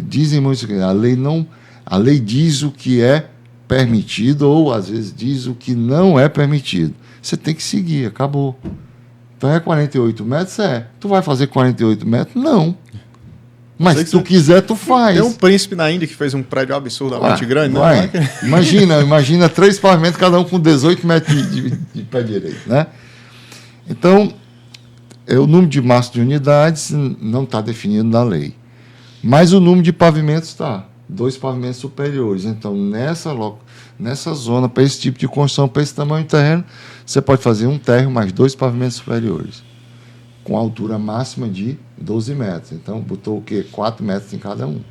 dizem muitos que a lei diz o que é permitido ou, às vezes, diz o que não é permitido. Você tem que seguir, acabou. Então, é 48 metros? Tu vai fazer 48 metros? Não. Mas se tu quiser, tu faz. Tem um príncipe na Índia que fez um prédio absurdamente grande, não é? Imagina 3 pavimentos, cada um com 18 metros de pé direito, né? Então, o número de massa de unidades não está definido na lei. Mas o número de pavimentos está. 2 pavimentos superiores. Então, nessa zona, para esse tipo de construção, para esse tamanho de terreno, você pode fazer um térreo mais 2 pavimentos superiores, com altura máxima de 12 metros. Então, botou o quê? 4 metros em cada um.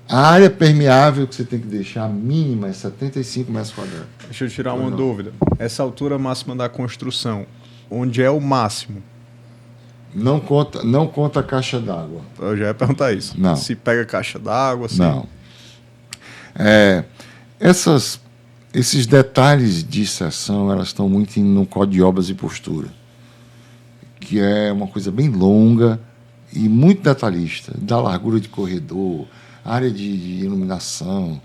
A área permeável que você tem que deixar mínima é 75 metros quadrados. Deixa eu tirar uma dúvida. Essa altura máxima da construção, onde é o máximo? Não conta a caixa d'água. Eu já ia perguntar isso. Não. Se pega caixa d'água, assim. Não. Esses detalhes de seção, elas estão muito no Código de Obras e Postura, que é uma coisa bem longa e muito detalhista, da largura de corredor, área de iluminação,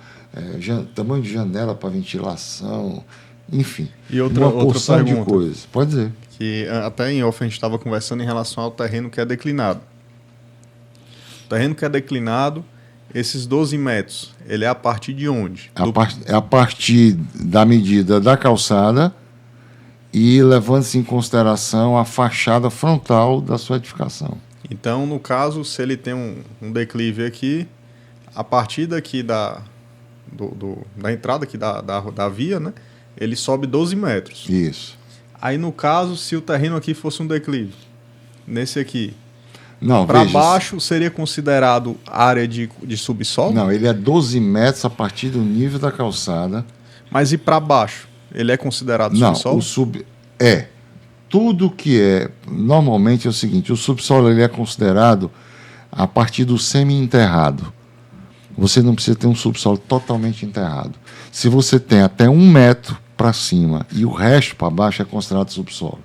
tamanho de janela para ventilação, enfim. E outra porção pergunta, de coisas. Pode dizer. Que até em off a gente estava conversando em relação ao terreno que é declinado. O terreno que é declinado, esses 12 metros, ele é a partir de onde? É a partir da medida da calçada e levando-se em consideração a fachada frontal da sua edificação. Então, no caso, se ele tem um declive aqui, a partir daqui da entrada aqui da via, né, ele sobe 12 metros. Isso. Aí, no caso, se o terreno aqui fosse um declive, nesse aqui, não, para baixo seria considerado área de subsolo? Não, ele é 12 metros a partir do nível da calçada. Mas e para baixo? Ele é considerado subsolo? Tudo que é... Normalmente é o seguinte, o subsolo ele é considerado a partir do semi-enterrado. Você não precisa ter um subsolo totalmente enterrado. Se você tem até 1 metro para cima e o resto para baixo é considerado subsolo.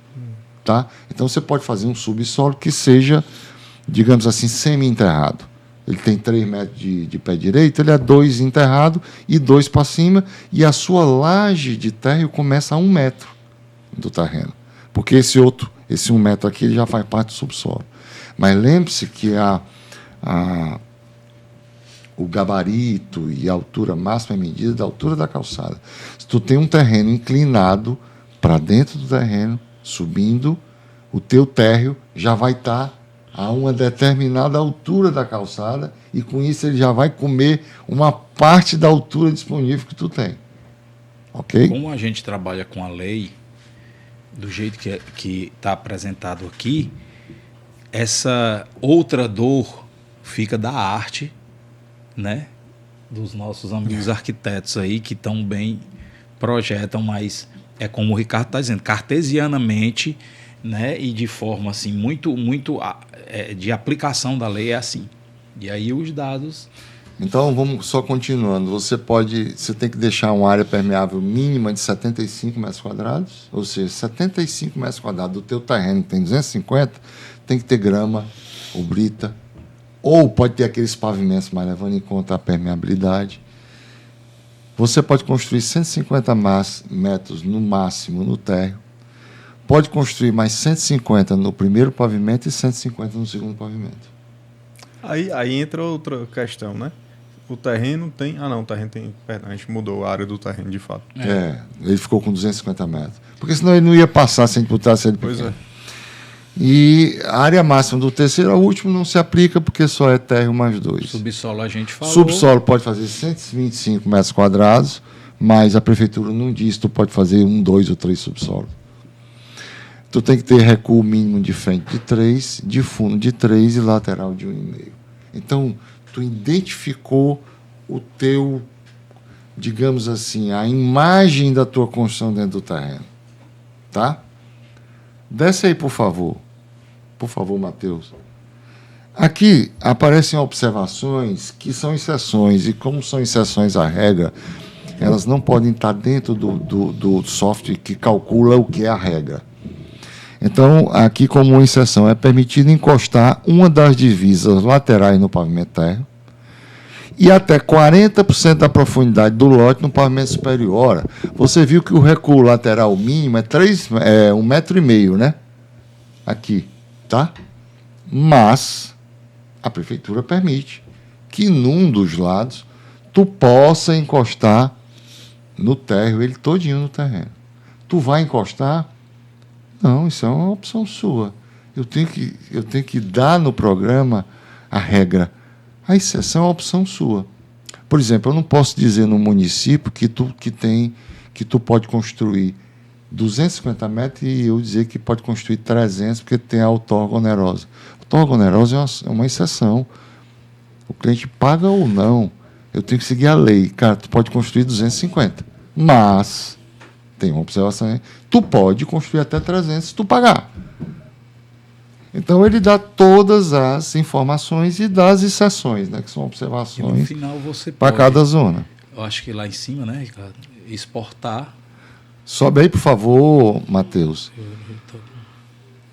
Tá? Então você pode fazer um subsolo que seja, digamos assim, semi-enterrado. Ele tem 3 metros de pé direito, ele é 2 enterrado e 2 para cima, e a sua laje de térreo começa a 1 metro do terreno. Porque esse 1 metro aqui ele já faz parte do subsolo. Mas lembre-se que o gabarito e a altura máxima é medida da altura da calçada. Se tu tem um terreno inclinado para dentro do terreno, subindo, o teu térreo já vai estar a uma determinada altura da calçada e com isso ele já vai comer uma parte da altura disponível que tu tem. Ok? Como a gente trabalha com a lei do jeito que está apresentado aqui, essa outra dor fica da arte, né, dos nossos amigos arquitetos aí que tão bem projetam, mas é como o Ricardo está dizendo, cartesianamente, né, e de forma assim muito de aplicação da lei é assim. E aí os dados. Então vamos só continuando. Você tem que deixar uma área permeável mínima de 75 metros quadrados, ou seja, 75 metros quadrados do teu terreno que tem 250, tem que ter grama ou brita. Ou pode ter aqueles pavimentos, mas levando em conta a permeabilidade. Você pode construir 150 metros no máximo no térreo. Pode construir mais 150 no primeiro pavimento e 150 no segundo pavimento. Aí entra outra questão, né? O terreno tem... o terreno tem... Perdão, a gente mudou a área do terreno, de fato. Ele ficou com 250 metros. Porque senão ele não ia passar se a gente botasse ele pequeno. Pois é. E a área máxima do terceiro ao último não se aplica porque só é térreo mais 2. Subsolo a gente falou. Subsolo pode fazer 125 metros quadrados, mas a prefeitura não diz, tu pode fazer 1, 2 ou 3 subsolos. Tu tem que ter recuo mínimo de frente de 3, de fundo de 3 e lateral de 1,5. Então, tu identificou o teu, digamos assim, a imagem da tua construção dentro do terreno. Tá? Desce aí, por favor. Por favor, Matheus. Aqui aparecem observações que são exceções, e como são exceções à regra, elas não podem estar dentro do software que calcula o que é a regra. Então, aqui como uma exceção, é permitido encostar uma das divisas laterais no pavimento térreo e até 40% da profundidade do lote no pavimento superior. Ora, você viu que o recuo lateral mínimo é 1,5 m, né? Aqui, tá? Mas a prefeitura permite que num dos lados tu possa encostar no térreo, ele todinho no terreno. Tu vai encostar? Não, isso é uma opção sua. Eu tenho que dar no programa a regra. A exceção é uma opção sua. Por exemplo, eu não posso dizer no município que tu pode construir 250 metros e eu dizer que pode construir 300 porque tem a outorga onerosa. A outorga onerosa é uma exceção. O cliente paga ou não. Eu tenho que seguir a lei. Cara, tu pode construir 250. Mas, tem uma observação aí, tu pode construir até 300 se tu pagar. Então, ele dá todas as informações e dá as exceções, né, que são observações no final você para pode, cada zona. Eu acho que lá em cima, né, Ricardo, exportar. Sobe aí, por favor, Matheus.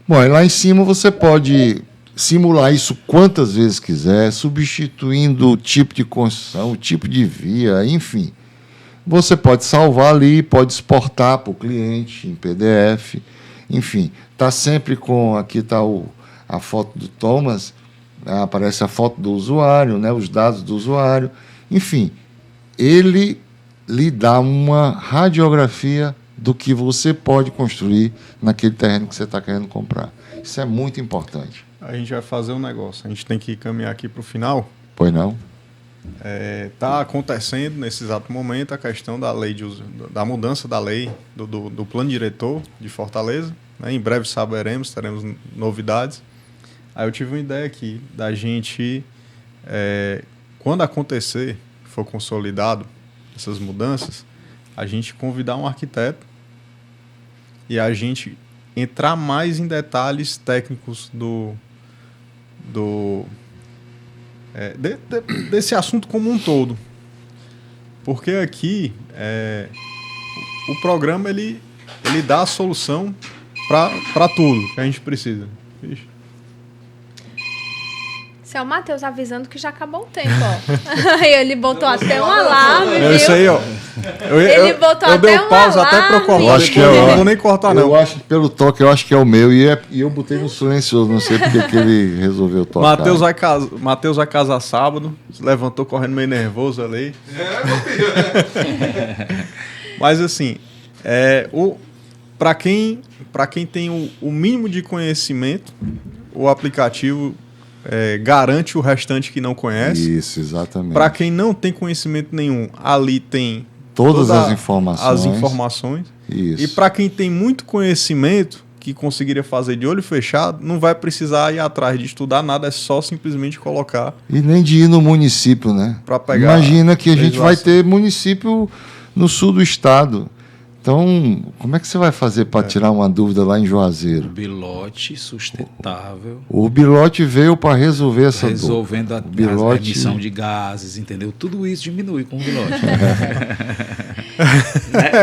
Bom, e lá em cima você pode simular isso quantas vezes quiser, substituindo o tipo de construção, o tipo de via, enfim. Você pode salvar ali, pode exportar para o cliente em PDF, enfim. Está sempre com... Aqui está a foto do Thomas, aparece a foto do usuário, né, os dados do usuário. Enfim, ele lhe dá uma radiografia do que você pode construir naquele terreno que você está querendo comprar. Isso é muito importante. A gente vai fazer um negócio. A gente tem que caminhar aqui para o final. Pois não? Está acontecendo nesse exato momento a questão da lei da mudança da lei do plano diretor de Fortaleza. Né? Em breve teremos novidades. Aí eu tive uma ideia aqui da gente, quando acontecer, for consolidado essas mudanças, a gente convidar um arquiteto e a gente entrar mais em detalhes técnicos desse assunto como um todo. Porque aqui o programa ele dá a solução para tudo que a gente precisa. Vixe. Esse é o Matheus avisando que já acabou o tempo, ó. Ele botou até um alarme, viu? Isso aí, ó. Ele botou eu até dei um pausa até para eu cortar. Eu acho que não vou nem cortar, não. Eu acho que pelo toque, eu acho que é o meu. E eu botei no silencioso, não sei porque que ele resolveu tocar. Matheus vai casar sábado. Se levantou correndo meio nervoso ali. Mas assim, para quem tem o mínimo de conhecimento, o aplicativo garante o restante que não conhece. Isso, exatamente. Para quem não tem conhecimento nenhum, ali tem todas as informações. Isso. E para quem tem muito conhecimento, que conseguiria fazer de olho fechado, não vai precisar ir atrás de estudar nada, é só simplesmente colocar. E nem de ir no município, né? Para pegar. Imagina que a gente vai ter município no sul do estado. Então, como é que você vai fazer para tirar uma dúvida lá em Juazeiro? Bilote sustentável. O Bilote veio para resolver essa dúvida. Resolvendo a emissão de gases, entendeu? Tudo isso diminui com o Bilote.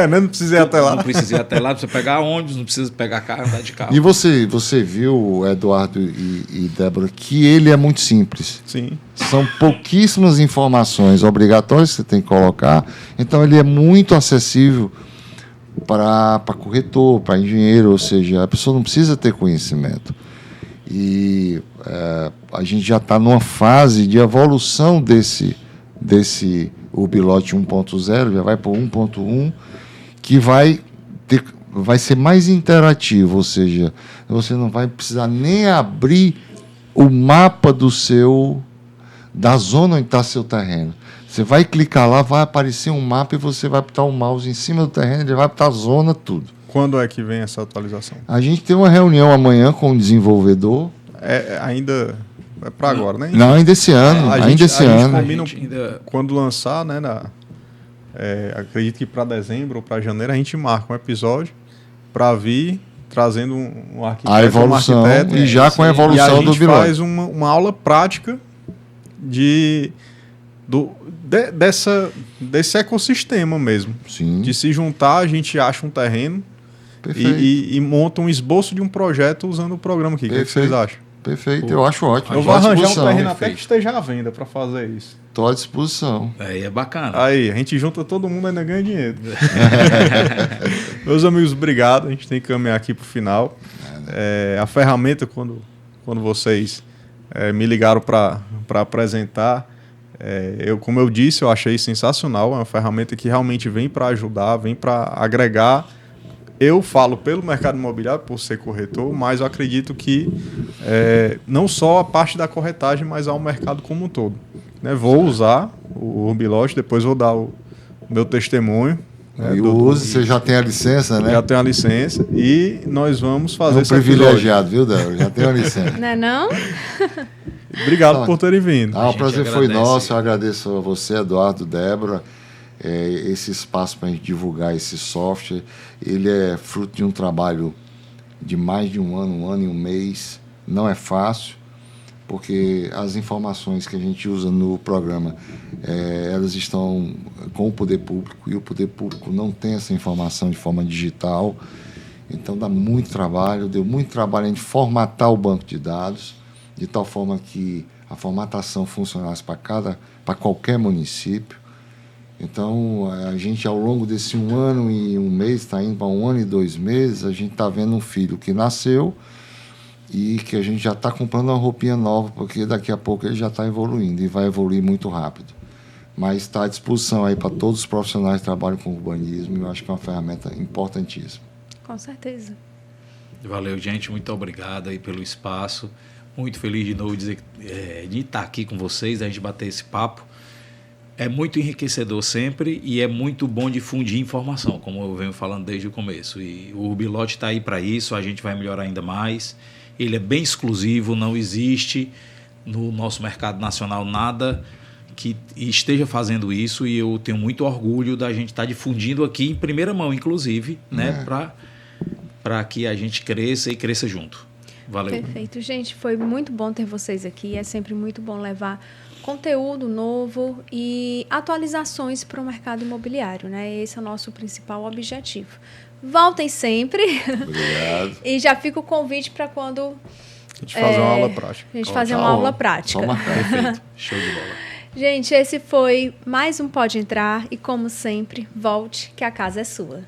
Não precisa ir até lá. Não precisa ir até lá, não precisa pegar ônibus, não precisa pegar carro, andar de carro. E você viu, Eduardo e Débora, que ele é muito simples. Sim. São pouquíssimas informações obrigatórias que você tem que colocar. Então, ele é muito acessível para corretor, para engenheiro, ou seja, a pessoa não precisa ter conhecimento. E a gente já está numa fase de evolução desse o Bilote 1.0, já vai para o 1.1, que vai ser mais interativo, ou seja, Você não vai precisar nem abrir o mapa da zona onde está seu terreno. Você vai clicar lá, vai aparecer um mapa e você vai botar o mouse em cima do terreno, ele vai botar a zona, tudo. Quando é que vem essa atualização? A gente tem uma reunião amanhã com o desenvolvedor. Ainda é para agora, né? Não, ainda esse ano. A ainda esse ano. Combina quando lançar, né? Acredito que para dezembro ou para janeiro a gente marca um episódio para vir trazendo um arquiteto. A evolução, e já com a evolução do Hub Lodge. A gente faz uma aula prática desse ecossistema mesmo. Sim. De se juntar, a gente acha um terreno e monta um esboço de um projeto usando o programa aqui. O que vocês acham? Perfeito, eu acho ótimo. Eu vou arranjar um terreno até que esteja à venda para fazer isso. Estou à disposição. Aí é bacana. Aí, a gente junta todo mundo e ainda ganha dinheiro. Meus amigos, obrigado. A gente tem que caminhar aqui para o final. A ferramenta, quando vocês me ligaram para apresentar, como eu disse, eu achei sensacional. É uma ferramenta que realmente vem para ajudar, vem para agregar. Eu falo pelo mercado imobiliário, por ser corretor, mas eu acredito que não só a parte da corretagem, mas ao mercado como um todo. Né? Vou usar o Hub Lodge, depois vou dar o meu testemunho. E você já tem a licença, né? Já tenho a licença e nós vamos fazer esse privilegiado, viu, Débora? Já tenho a licença. Não é não? Obrigado por terem vindo. O prazer foi nosso. Eu agradeço a você, Eduardo, Débora. Esse espaço para a gente divulgar esse software, ele é fruto de um trabalho de mais de um ano e um mês. Não é fácil, porque as informações que a gente usa no programa, elas estão com o poder público, e o poder público não tem essa informação de forma digital. Então deu muito trabalho a gente formatar o banco de dados, de tal forma que a formatação funcionasse para qualquer município. Então, a gente, ao longo desse 1 ano e 1 mês, está indo para 1 ano e 2 meses, a gente está vendo um filho que nasceu e que a gente já está comprando uma roupinha nova, porque daqui a pouco ele já está evoluindo e vai evoluir muito rápido. Mas está à disposição aí para todos os profissionais que trabalham com urbanismo, e eu acho que é uma ferramenta importantíssima. Com certeza. Valeu, gente. Muito obrigado aí pelo espaço. Muito feliz de novo de estar aqui com vocês, a gente bater esse papo. É muito enriquecedor sempre e é muito bom difundir informação, como eu venho falando desde o começo. E o Hub Lodge está aí para isso, a gente vai melhorar ainda mais. Ele é bem exclusivo, não existe no nosso mercado nacional nada que esteja fazendo isso, e eu tenho muito orgulho da gente estar difundindo aqui em primeira mão, inclusive, né, para que a gente cresça e cresça junto. Valeu. Perfeito. Gente, foi muito bom ter vocês aqui. É sempre muito bom levar conteúdo novo e atualizações para o mercado imobiliário, né? Esse é o nosso principal objetivo. Voltem sempre. Obrigado. E já fica o convite para quando a gente fazer uma aula prática. A gente fazer uma aula prática. Só marcar. Perfeito. Show de bola. Gente, esse foi mais um Pode Entrar e, como sempre, volte que a casa é sua.